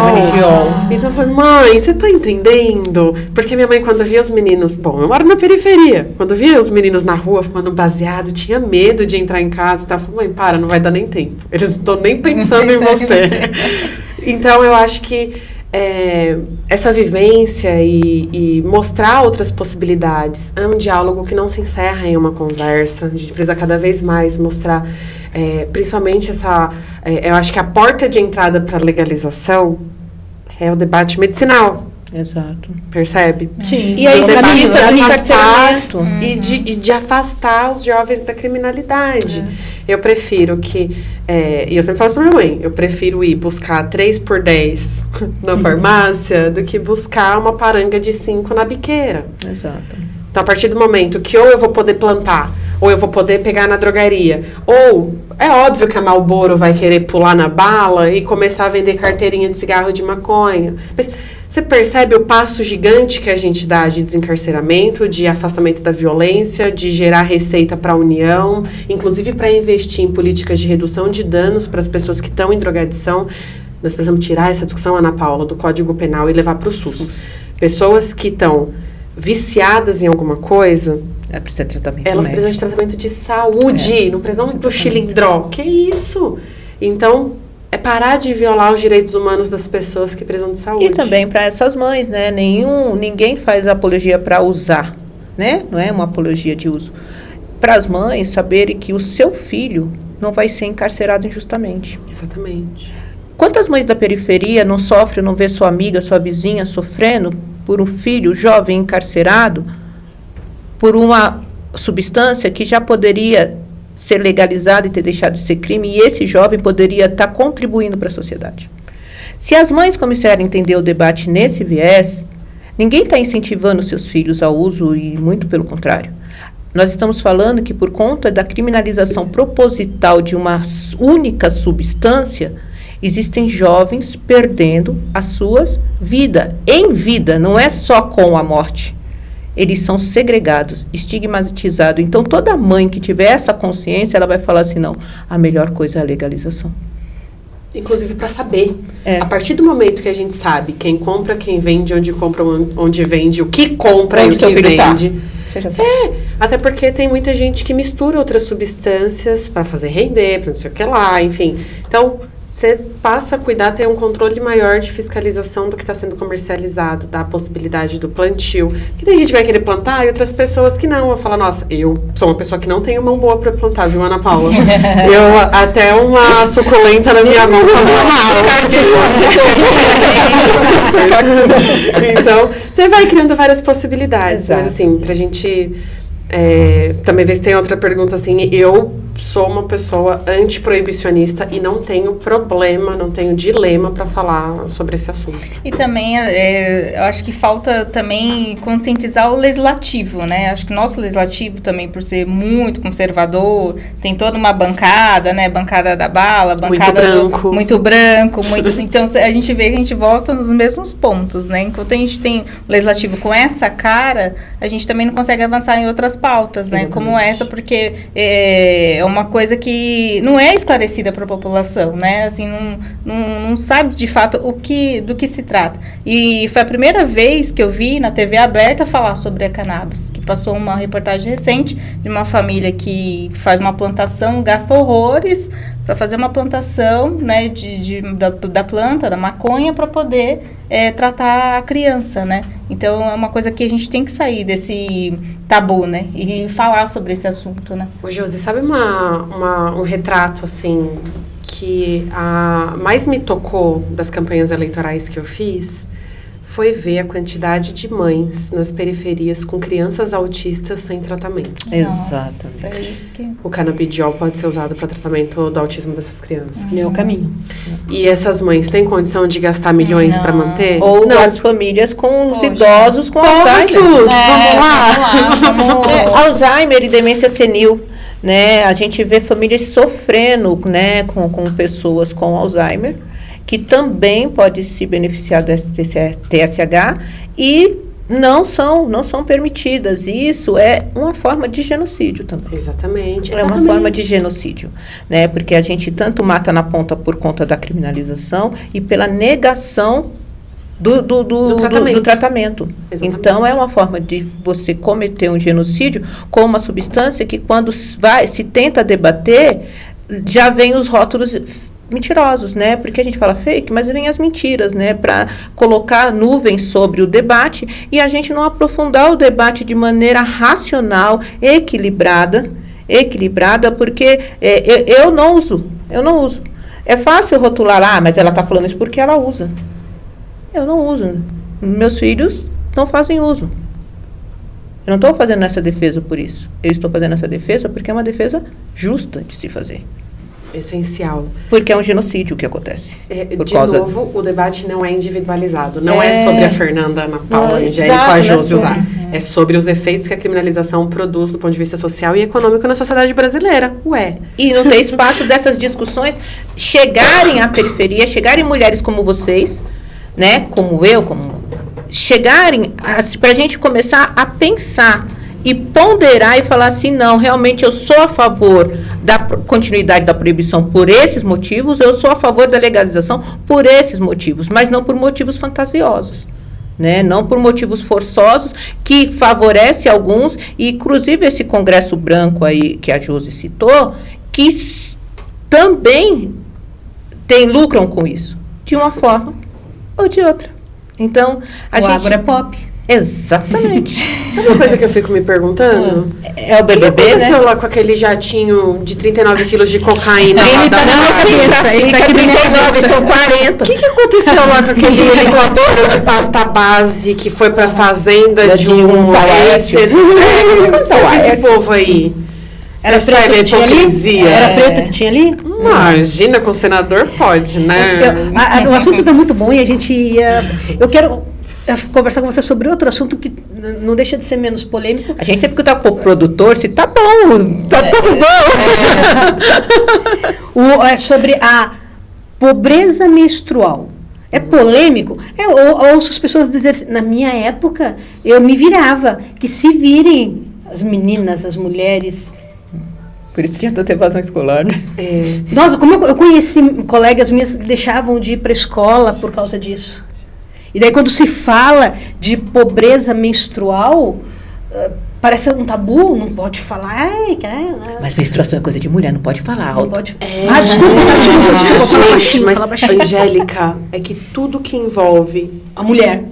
Então eu falei, mãe, você tá entendendo? Porque minha mãe, quando via os meninos... Bom, eu moro na periferia. Quando via os meninos na rua fumando baseado, tinha medo de entrar em casa e tal. Eu falei, mãe, para, não vai dar nem tempo. Eles não estão nem pensando em você. Então, eu acho que essa vivência e mostrar outras possibilidades é um diálogo que não se encerra em uma conversa. A gente precisa cada vez mais mostrar, principalmente eu acho que a porta de entrada para a legalização é o debate medicinal. Exato. Percebe? Sim. E aí, o debate de afastar encarceramento. e de afastar os jovens da criminalidade. Eu prefiro que... e eu sempre falo pra minha mãe, eu prefiro ir buscar 3x10 na farmácia do que buscar uma paranga de 5 na biqueira. Exato. Então, a partir do momento que ou eu vou poder plantar, ou eu vou poder pegar na drogaria, ou é óbvio que a Marlboro vai querer pular na bala e começar a vender carteirinha de cigarro de maconha. Mas você percebe o passo gigante que a gente dá de desencarceramento, de afastamento da violência, de gerar receita para a União, inclusive para investir em políticas de redução de danos para as pessoas que estão em drogadição. Nós precisamos tirar essa discussão, Ana Paula, do Código Penal e levar para o SUS. Pessoas que estão viciadas em alguma coisa, precisa de tratamento elas médico. precisam de tratamento de saúde, não precisam ir pro xilindró. Que isso? Então, é parar de violar os direitos humanos das pessoas que precisam de saúde. E também para essas mães, né? Ninguém faz apologia para usar, né? Não é uma apologia de uso. Para as mães saberem que o seu filho não vai ser encarcerado injustamente. Exatamente. Quantas mães da periferia não sofrem, não vê sua amiga, sua vizinha sofrendo por um filho jovem encarcerado por uma substância que já poderia ser legalizada e ter deixado de ser crime, e esse jovem poderia estar contribuindo para a sociedade. Se as mães começarem a entender o debate nesse viés, ninguém está incentivando seus filhos ao uso, e muito pelo contrário. Nós estamos falando que por conta da criminalização proposital de uma única substância, existem jovens perdendo as suas vidas, em vida, não é só com a morte. Eles são segregados, estigmatizados. Então, toda mãe que tiver essa consciência, ela vai falar assim, não, a melhor coisa é a legalização. Inclusive para saber. A partir do momento que a gente sabe quem compra, quem vende, onde compra, onde vende, o que compra e o que vende. Você já sabe. Até porque tem muita gente que mistura outras substâncias para fazer render, para não sei o que lá, enfim. Então, você passa a cuidar, ter um controle maior de fiscalização do que está sendo comercializado, da possibilidade do plantio. Porque tem gente que vai querer plantar e outras pessoas que não. Vão falar, nossa, eu sou uma pessoa que não tenho mão boa para plantar, viu, Ana Paula? Eu, até uma suculenta na minha mão faz mal. Então, você vai criando várias possibilidades. Exato. Mas, assim, pra gente... também ver se tem outra pergunta assim. Eu sou uma pessoa antiproibicionista e não tenho problema, não tenho dilema para falar sobre esse assunto. E também, eu acho que falta também conscientizar o legislativo, né? Acho que o nosso legislativo também, por ser muito conservador, tem toda uma bancada, né? Bancada da bala, bancada muito branco. Então, a gente vê que a gente volta nos mesmos pontos, né? Enquanto a gente tem o legislativo com essa cara, a gente também não consegue avançar em outras pautas, né? Exatamente. Como essa, porque é uma coisa que não é esclarecida para a população, né? Assim, não sabe de fato do que se trata. E foi a primeira vez que eu vi na TV aberta falar sobre a cannabis, que passou uma reportagem recente de uma família que faz uma plantação, gasta horrores para fazer uma plantação, né, da planta, da maconha, para poder tratar a criança, né? Então, é uma coisa que a gente tem que sair desse tabu, né? E falar sobre esse assunto, né? Ô, Josi, sabe um retrato, assim, que mais me tocou das campanhas eleitorais que eu fiz? Foi ver a quantidade de mães nas periferias com crianças autistas sem tratamento. Exatamente. É isso que... O canabidiol pode ser usado para tratamento do autismo dessas crianças. É o caminho. E essas mães têm condição de gastar milhões para manter? Ou as famílias com os idosos com Alzheimer. SUS, vamos lá. Alzheimer e demência senil. Né? A gente vê famílias sofrendo, né, com pessoas com Alzheimer, que também pode se beneficiar desse TSH e não são permitidas. E isso é uma forma de genocídio também. Exatamente. É uma forma de genocídio, né? Porque a gente tanto mata na ponta por conta da criminalização e pela negação do tratamento. Exatamente. Então, é uma forma de você cometer um genocídio com uma substância que, quando se tenta debater, já vem os rótulos mentirosos, né? Porque a gente fala fake, mas vem as mentiras, né? Para colocar nuvens sobre o debate e a gente não aprofundar o debate de maneira racional, equilibrada, porque eu não uso. É fácil rotular, mas ela está falando isso porque ela usa. Eu não uso. Meus filhos não fazem uso. Eu não estou fazendo essa defesa por isso. Eu estou fazendo essa defesa porque é uma defesa justa de se fazer. Essencial. Porque é um genocídio que acontece. Novo, o debate não é individualizado. Não é sobre a Fernanda, Ana Paula, e com a Josi usar. É sobre os efeitos que a criminalização produz do ponto de vista social e econômico na sociedade brasileira. E não tem espaço dessas discussões chegarem à periferia, chegarem mulheres como vocês, né? Como eu, chegarem para a gente começar a pensar e ponderar e falar assim, não, realmente eu sou a favor da continuidade da proibição por esses motivos, eu sou a favor da legalização por esses motivos, mas não por motivos fantasiosos, né? Não por motivos forçosos que favorece alguns, e inclusive esse Congresso Branco aí que a Josi citou, que também lucram com isso, de uma forma ou de outra. Então, o agro é pop. Exatamente. Sabe uma coisa que eu fico me perguntando? É o BBB, o que aconteceu, né? Lá com aquele jatinho de 39 quilos de cocaína? Ele tá na minha cabeça. Ele tá 39, são 40. O que aconteceu lá com aquele helicóptero de pasta base que foi pra fazenda de um racer? O que aconteceu com esse povo aí? Era preto que tinha ali? Era preto que tinha ali? Imagina, com o senador pode, né? O assunto está muito bom e a gente ia... Eu quero conversar com você sobre outro assunto que não deixa de ser menos polêmico. A gente tem que escutar pro produtor se tá bom, tá tudo bom. É sobre a pobreza menstrual. É polêmico? Eu ouço as pessoas dizerem, na minha época, eu me virava, que se virem as meninas, as mulheres... Por isso tinha tanta evasão escolar, né? Nossa, como eu conheci colegas minhas que deixavam de ir para a escola por causa disso. E daí, quando se fala de pobreza menstrual, parece um tabu, não pode falar. Mas menstruação é coisa de mulher, não pode falar alto. Não pode. Desculpa. Gente, mas Angélica, é que tudo que envolve a mulher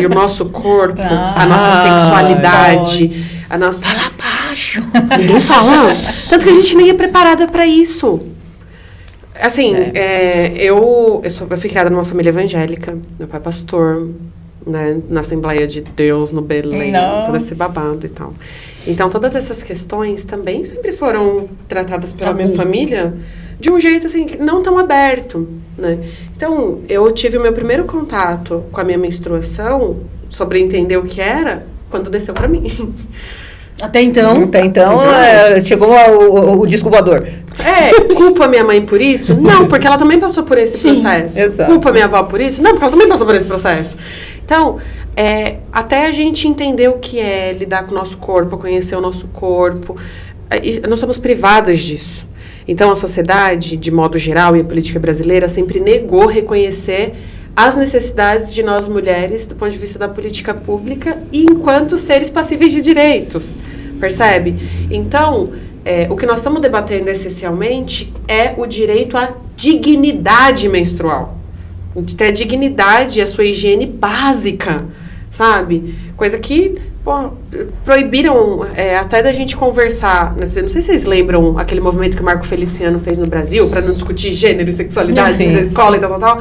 e o nosso corpo, a nossa sexualidade, a nossa... Fala baixo. Ninguém fala. Tanto que a gente nem é preparada para isso. Assim, eu fui criada numa família evangélica, meu pai é pastor, né, na Assembleia de Deus, no Belém, todo esse babado e tal. Então, todas essas questões também sempre foram tratadas pela minha família de um jeito, assim, não tão aberto, né? Então, eu tive o meu primeiro contato com a minha menstruação, sobre entender o que era, quando desceu pra mim. Até então chegou o disco voador. Culpa minha mãe por isso? Não, porque ela também passou por esse processo. Exato. Culpa minha avó por isso? Não, porque ela também passou por esse processo. Então, até a gente entender o que é lidar com o nosso corpo, conhecer o nosso corpo, nós somos privadas disso. Então, a sociedade, de modo geral, e a política brasileira sempre negou reconhecer as necessidades de nós mulheres do ponto de vista da política pública e enquanto seres passíveis de direitos, percebe? Então, o que nós estamos debatendo essencialmente é o direito à dignidade menstrual, de ter a dignidade e a sua higiene básica, sabe? Coisa que proibiram até da gente conversar. Não sei se vocês lembram aquele movimento que o Marco Feliciano fez no Brasil para não discutir gênero e sexualidade na escola e tal.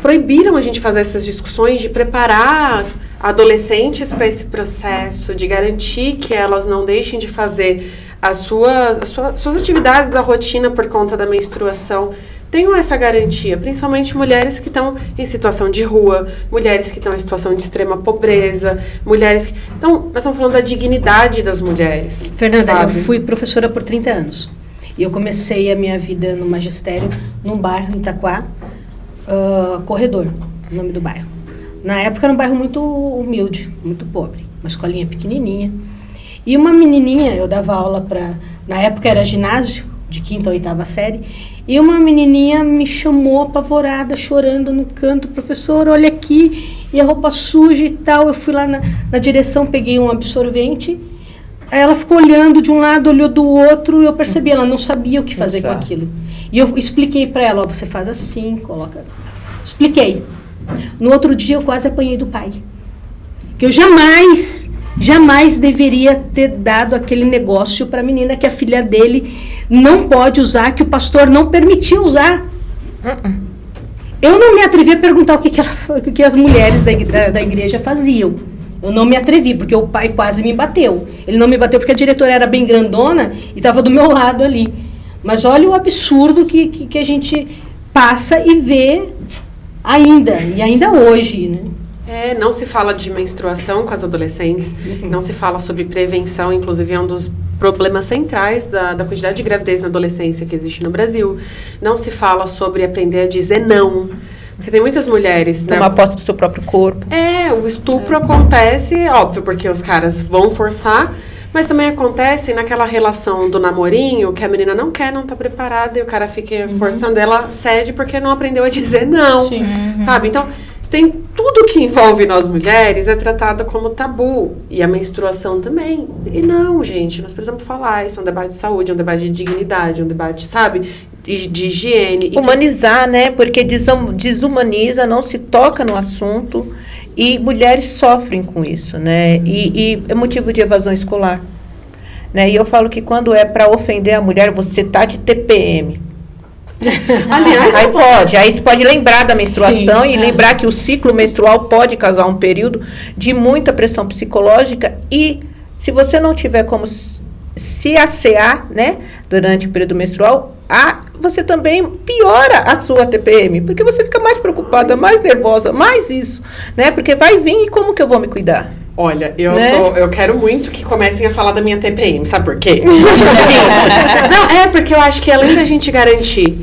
Proibiram a gente fazer essas discussões, de preparar adolescentes para esse processo, de garantir que elas não deixem de fazer as suas atividades da rotina por conta da menstruação. Tenham essa garantia, principalmente mulheres que estão em situação de rua, mulheres que estão em situação de extrema pobreza, mulheres que... Então, nós estamos falando da dignidade das mulheres. Fernanda, sabe? eu fui professora por 30 anos. E eu comecei a minha vida no magistério, num bairro em Itaquá, Corredor, o nome do bairro. Na época era um bairro muito humilde, muito pobre, uma escolinha pequenininha. E uma menininha, eu dava aula na época era ginásio, de 5ª a 8ª série, e uma menininha me chamou apavorada, chorando no canto: professor, olha aqui, e a roupa suja e tal. Eu fui lá na direção, peguei um absorvente, aí ela ficou olhando de um lado, olhou do outro, e eu percebi, ela não sabia o que fazer com aquilo. E eu expliquei para ela: você faz assim, coloca... Expliquei. No outro dia eu quase apanhei do pai. Que eu jamais deveria ter dado aquele negócio para a menina que a filha dele não pode usar, que o pastor não permitiu usar. Eu não me atrevi a perguntar o que as mulheres da igreja faziam. Eu não me atrevi, porque o pai quase me bateu. Ele não me bateu porque a diretora era bem grandona e estava do meu lado ali. Mas olha o absurdo que a gente passa e vê ainda hoje, né? Não se fala de menstruação com as adolescentes, não se fala sobre prevenção, inclusive é um dos problemas centrais da quantidade de gravidez na adolescência que existe no Brasil. Não se fala sobre aprender a dizer não, porque tem muitas mulheres... Tomar posse do seu próprio corpo. O estupro acontece, óbvio, porque os caras vão forçar, mas também acontece naquela relação do namorinho, que a menina não quer, não tá preparada, e o cara fica forçando, ela cede porque não aprendeu a dizer não, sabe? Então... tudo que envolve nós mulheres é tratado como tabu. E a menstruação também. E não, gente, nós precisamos falar. Isso é um debate de saúde, é um debate de dignidade, é um debate, sabe, de higiene. Humanizar, né? Porque desumaniza, não se toca no assunto. E mulheres sofrem com isso, né? E é motivo de evasão escolar. Né? E eu falo que quando é para ofender a mulher, você tá de TPM. Aliás, aí você pode lembrar da menstruação e lembrar que o ciclo menstrual pode causar um período de muita pressão psicológica, e se você não tiver como se assear, né, durante o período menstrual, você também piora a sua TPM, porque você fica mais preocupada, mais nervosa, mais isso, né, porque vai vir, e como que eu vou me cuidar? Olha, eu quero muito que comecem a falar da minha TPM, sabe por quê? Porque eu acho que além da gente garantir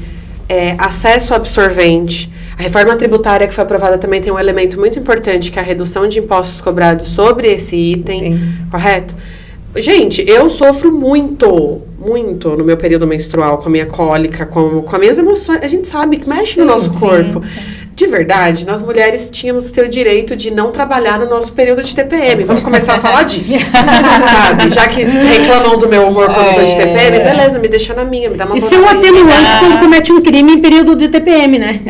acesso absorvente, a reforma tributária que foi aprovada também tem um elemento muito importante, que é a redução de impostos cobrados sobre esse item, correto? Gente, eu sofro muito no meu período menstrual, com a minha cólica, com as minhas emoções. A gente sabe que mexe no nosso corpo. De verdade, nós mulheres tínhamos que ter o direito de não trabalhar no nosso período de TPM. Vamos começar a falar disso. Sabe? Já que reclamam do meu humor quando eu tô de TPM, beleza, me deixa na minha, me dá uma Isso é um atenuante quando comete um crime em período de TPM, né?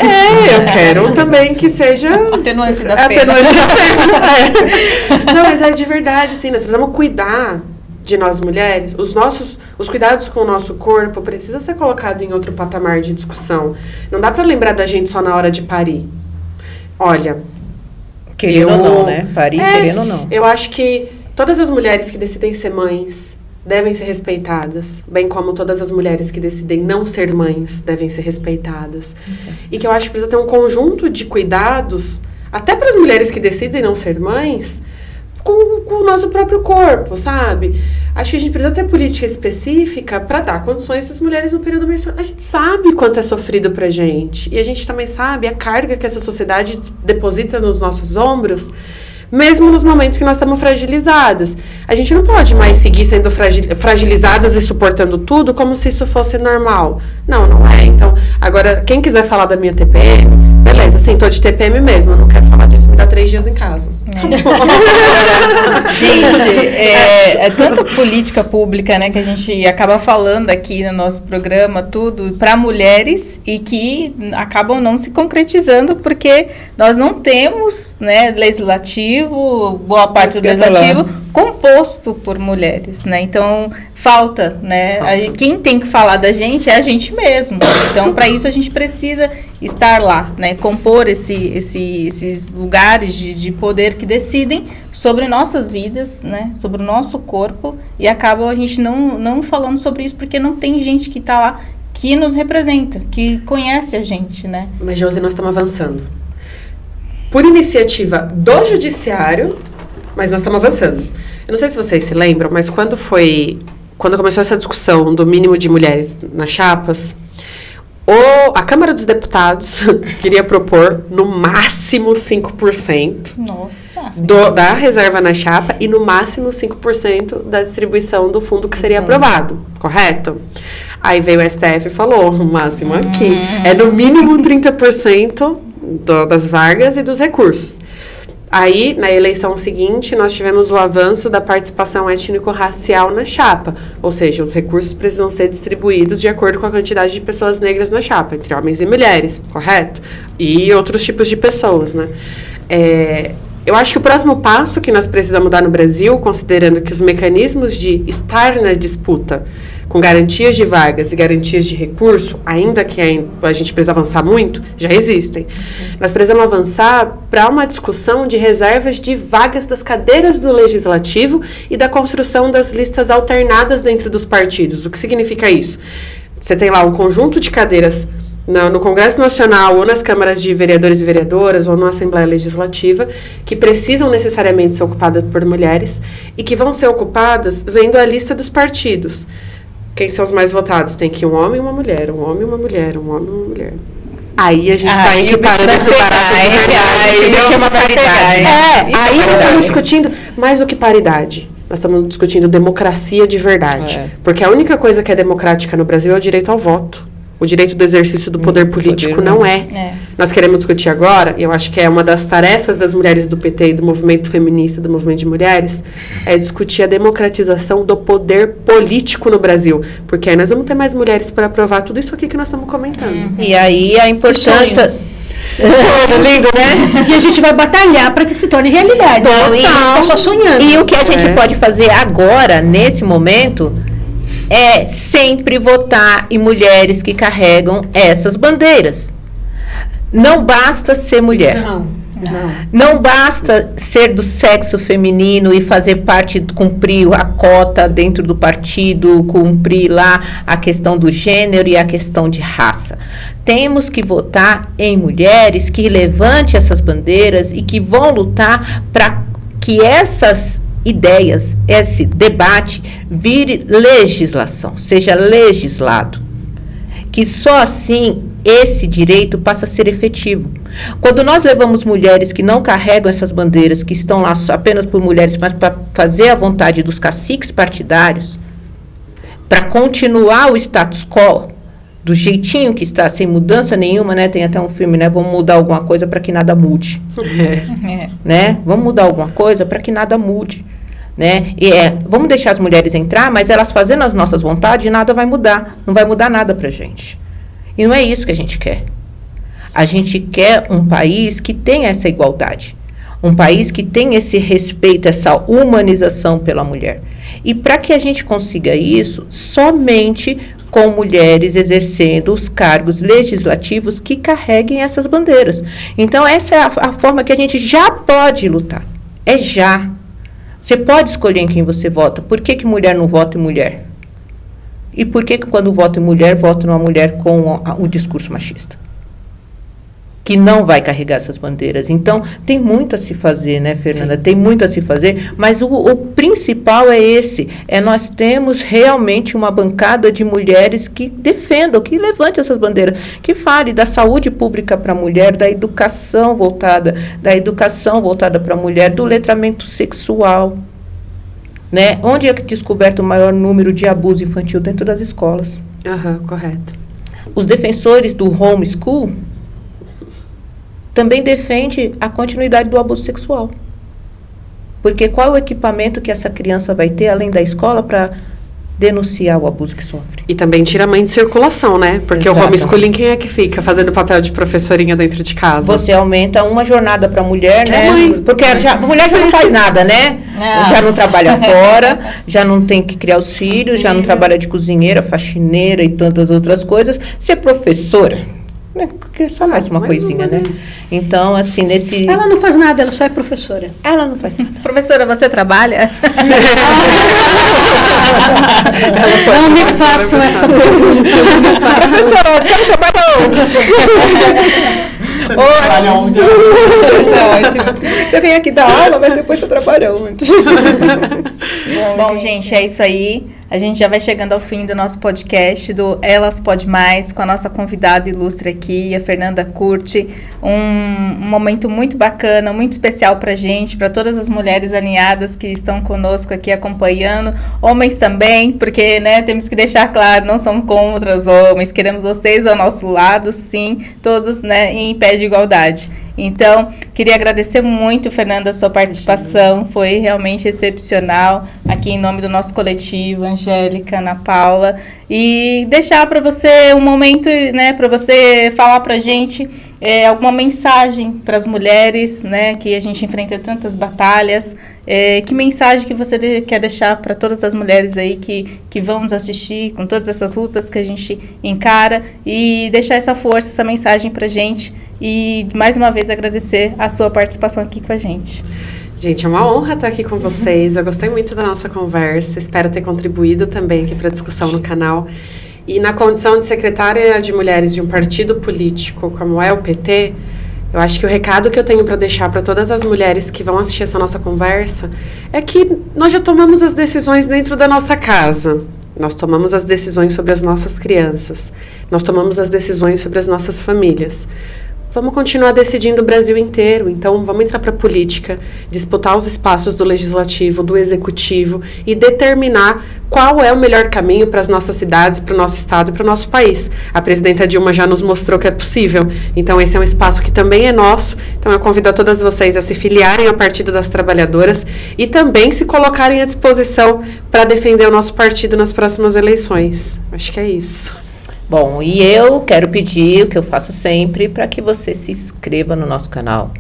Eu quero também que seja... Atenuante da pena. Atenuante da pena. Não, mas é de verdade, assim, nós precisamos cuidar de nós mulheres. Os cuidados com o nosso corpo precisam ser colocados em outro patamar de discussão. Não dá para lembrar da gente só na hora de parir. Olha... Querendo ou não, né? Parir, querendo ou não. Eu acho que todas as mulheres que decidem ser mães devem ser respeitadas, bem como todas as mulheres que decidem não ser mães devem ser respeitadas. E que eu acho que precisa ter um conjunto de cuidados, até para as mulheres que decidem não ser mães, com o nosso próprio corpo, sabe? Acho que a gente precisa ter política específica para dar condições a essas mulheres no período menstrual. A gente sabe quanto é sofrido pra gente. E a gente também sabe a carga que essa sociedade deposita nos nossos ombros, mesmo nos momentos que nós estamos fragilizadas. A gente não pode mais seguir sendo fragilizadas e suportando tudo como se isso fosse normal. Não, não é. Então, agora, quem quiser falar da minha TPM, beleza, assim, tô de TPM mesmo, eu não quero falar disso, me dá 3 dias em casa. Gente, é tanta política pública, né, que a gente acaba falando aqui no nosso programa, tudo para mulheres e que acabam não se concretizando porque nós não temos, né, legislativo, boa parte do legislativo composto por mulheres, né? Então falta, né? Quem tem que falar da gente é a gente mesmo. Então, para isso a gente precisa estar lá, né? Compor esses lugares de poder que decidem sobre nossas vidas, né? Sobre o nosso corpo, e acaba a gente não falando sobre isso porque não tem gente que está lá que nos representa, que conhece a gente, né? Mas, Josi, nós estamos avançando. Por iniciativa do judiciário, mas nós estamos avançando. Eu não sei se vocês se lembram, mas quando começou essa discussão do mínimo de mulheres nas chapas, a Câmara dos Deputados queria propor no máximo 5% da reserva na chapa e no máximo 5% da distribuição do fundo que seria aprovado, correto? Aí veio o STF e falou, o máximo aqui é no mínimo 30% das vagas e dos recursos. Aí, na eleição seguinte, nós tivemos o avanço da participação étnico-racial na chapa. Ou seja, os recursos precisam ser distribuídos de acordo com a quantidade de pessoas negras na chapa, entre homens e mulheres, correto? E outros tipos de pessoas, né? Eu acho que o próximo passo que nós precisamos dar no Brasil, considerando que os mecanismos de estar na disputa com garantias de vagas e garantias de recurso, ainda que a gente precisa avançar muito, já existem. Nós precisamos avançar para uma discussão de reservas de vagas das cadeiras do Legislativo e da construção das listas alternadas dentro dos partidos. O que significa isso? Você tem lá um conjunto de cadeiras no Congresso Nacional ou nas câmaras de vereadores e vereadoras ou na Assembleia Legislativa que precisam necessariamente ser ocupadas por mulheres e que vão ser ocupadas vendo a lista dos partidos. Quem são os mais votados? Tem que um homem e uma mulher, um homem e uma mulher, um homem e uma mulher. Aí a gente está equiparando esse barato de verdade. Aí chama paridade. Aí nós estamos discutindo mais do que paridade. Nós estamos discutindo democracia de verdade. Porque a única coisa que é democrática no Brasil é o direito ao voto. O direito do exercício do poder político não é. Nós queremos discutir agora, e eu acho que é uma das tarefas das mulheres do PT e do movimento feminista, do movimento de mulheres, é discutir a democratização do poder político no Brasil. Porque aí nós vamos ter mais mulheres para aprovar tudo isso aqui que nós estamos comentando. E aí a importância... Lindo, né? E a gente vai batalhar para que se torne realidade. Não só sonhando. E o que a gente pode fazer agora, nesse momento... é sempre votar em mulheres que carregam essas bandeiras. Não basta ser mulher. Não basta ser do sexo feminino e fazer parte, cumprir a cota dentro do partido, cumprir lá a questão do gênero e a questão de raça. Temos que votar em mulheres que levantem essas bandeiras e que vão lutar para que essas ideias, esse debate vire legislação, seja legislado. Que só assim esse direito passa a ser efetivo. Quando nós levamos mulheres que não carregam essas bandeiras, que estão lá apenas por mulheres, mas para fazer a vontade dos caciques partidários, para continuar o status quo do jeitinho que está, sem mudança nenhuma, né? Tem até um filme, né? Vamos mudar alguma coisa para que nada mude. Né? Vamos mudar alguma coisa para que nada mude. Né? Vamos deixar as mulheres entrar, mas elas fazendo as nossas vontades, nada vai mudar. Não vai mudar nada para a gente. E não é isso que a gente quer. A gente quer um país que tenha essa igualdade. Um país que tenha esse respeito, essa humanização pela mulher. E para que a gente consiga isso, somente com mulheres exercendo os cargos legislativos que carreguem essas bandeiras. Então, essa é a forma que a gente já pode lutar. É já. Você pode escolher em quem você vota. Por que mulher não vota em mulher? E por que quando vota em mulher, vota numa mulher com o discurso machista? Que não vai carregar essas bandeiras. Então, tem muito a se fazer, né, Fernanda? Tem muito a se fazer, mas o principal é esse. Nós temos realmente uma bancada de mulheres que defendam, que levante essas bandeiras, que fale da saúde pública para a mulher, da educação voltada para a mulher, do letramento sexual. Né? Onde é que descoberto o maior número de abuso infantil dentro das escolas? Correto. Os defensores do homeschool também defende a continuidade do abuso sexual. Porque qual é o equipamento que essa criança vai ter, além da escola, para denunciar o abuso que sofre? E também tira a mãe de circulação, né? Porque Exato. O homeschooling, quem é que fica fazendo o papel de professorinha dentro de casa? Você aumenta uma jornada para a mulher, né? Mãe. Porque a mulher já não faz nada, né? Não. Já não trabalha fora, já não tem que criar os filhos, já não trabalha de cozinheira, faxineira e tantas outras coisas. Ser professora, né? Porque é só mais uma coisinha, né? Então, assim, nesse... Ela não faz nada, ela só é professora. Ela não faz nada. Professora, você trabalha? Não me façam essa pergunta. Professora, você não trabalha onde? Trabalha onde? Ótimo. Você vem aqui dar aula, mas depois você trabalha onde? Bom, gente, é isso aí. A gente já vai chegando ao fim do nosso podcast do Elas Pode Mais, com a nossa convidada ilustre aqui, a Fernanda Curti. Um momento muito bacana, muito especial pra gente, para todas as mulheres alinhadas que estão conosco aqui acompanhando. Homens também, porque, né, temos que deixar claro, não somos contra os homens, queremos vocês ao nosso lado, sim, todos, né, em pé de igualdade. Então, queria agradecer muito, Fernanda, a sua participação, foi realmente excepcional, aqui em nome do nosso coletivo, Angélica, Ana Paula, e deixar para você um momento, né, para você falar para a gente alguma mensagem para as mulheres, né, que a gente enfrenta tantas batalhas. Que mensagem que você quer deixar para todas as mulheres aí que vão nos assistir com todas essas lutas que a gente encara, e deixar essa força, essa mensagem para a gente, e mais uma vez agradecer a sua participação aqui com a gente. Gente, é uma honra estar aqui com vocês. Eu gostei muito da nossa conversa. Espero ter contribuído também aqui para a discussão no canal. E na condição de secretária de mulheres de um partido político como é o PT, eu acho que o recado que eu tenho para deixar para todas as mulheres que vão assistir essa nossa conversa é que nós já tomamos as decisões dentro da nossa casa. Nós tomamos as decisões sobre as nossas crianças. Nós tomamos as decisões sobre as nossas famílias. Vamos continuar decidindo o Brasil inteiro. Então, vamos entrar para a política, disputar os espaços do legislativo, do executivo e determinar qual é o melhor caminho para as nossas cidades, para o nosso estado e para o nosso país. A presidenta Dilma já nos mostrou que é possível. Então, esse é um espaço que também é nosso. Então, eu convido a todas vocês a se filiarem ao Partido das Trabalhadoras e também se colocarem à disposição para defender o nosso partido nas próximas eleições. Acho que é isso. Bom, e eu quero pedir o que eu faço sempre, para que você se inscreva no nosso canal,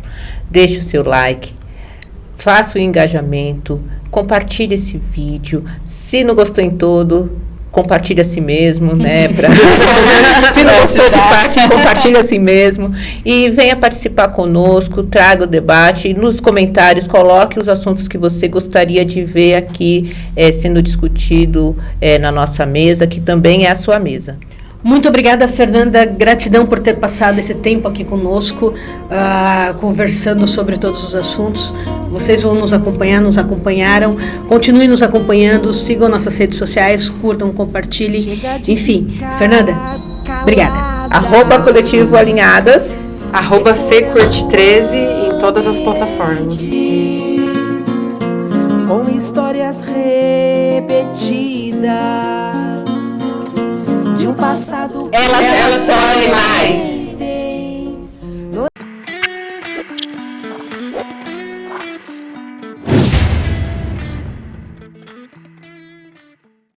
deixe o seu like, faça o engajamento, compartilhe esse vídeo, se não gostou em todo, compartilhe a si mesmo, né? Se não gostou de parte, compartilhe a si mesmo e venha participar conosco, traga o debate, nos comentários coloque os assuntos que você gostaria de ver aqui sendo discutido na nossa mesa, que também é a sua mesa. Muito obrigada, Fernanda. Gratidão por ter passado esse tempo aqui conosco, conversando sobre todos os assuntos. Vocês vão nos acompanhar, nos acompanharam. Continuem nos acompanhando, sigam nossas redes sociais, curtam, compartilhem. Enfim, Fernanda, obrigada. @coletivo alinhadas, @fecurt13 em todas as plataformas. Com histórias repetidas de um passado. Elas podem mais.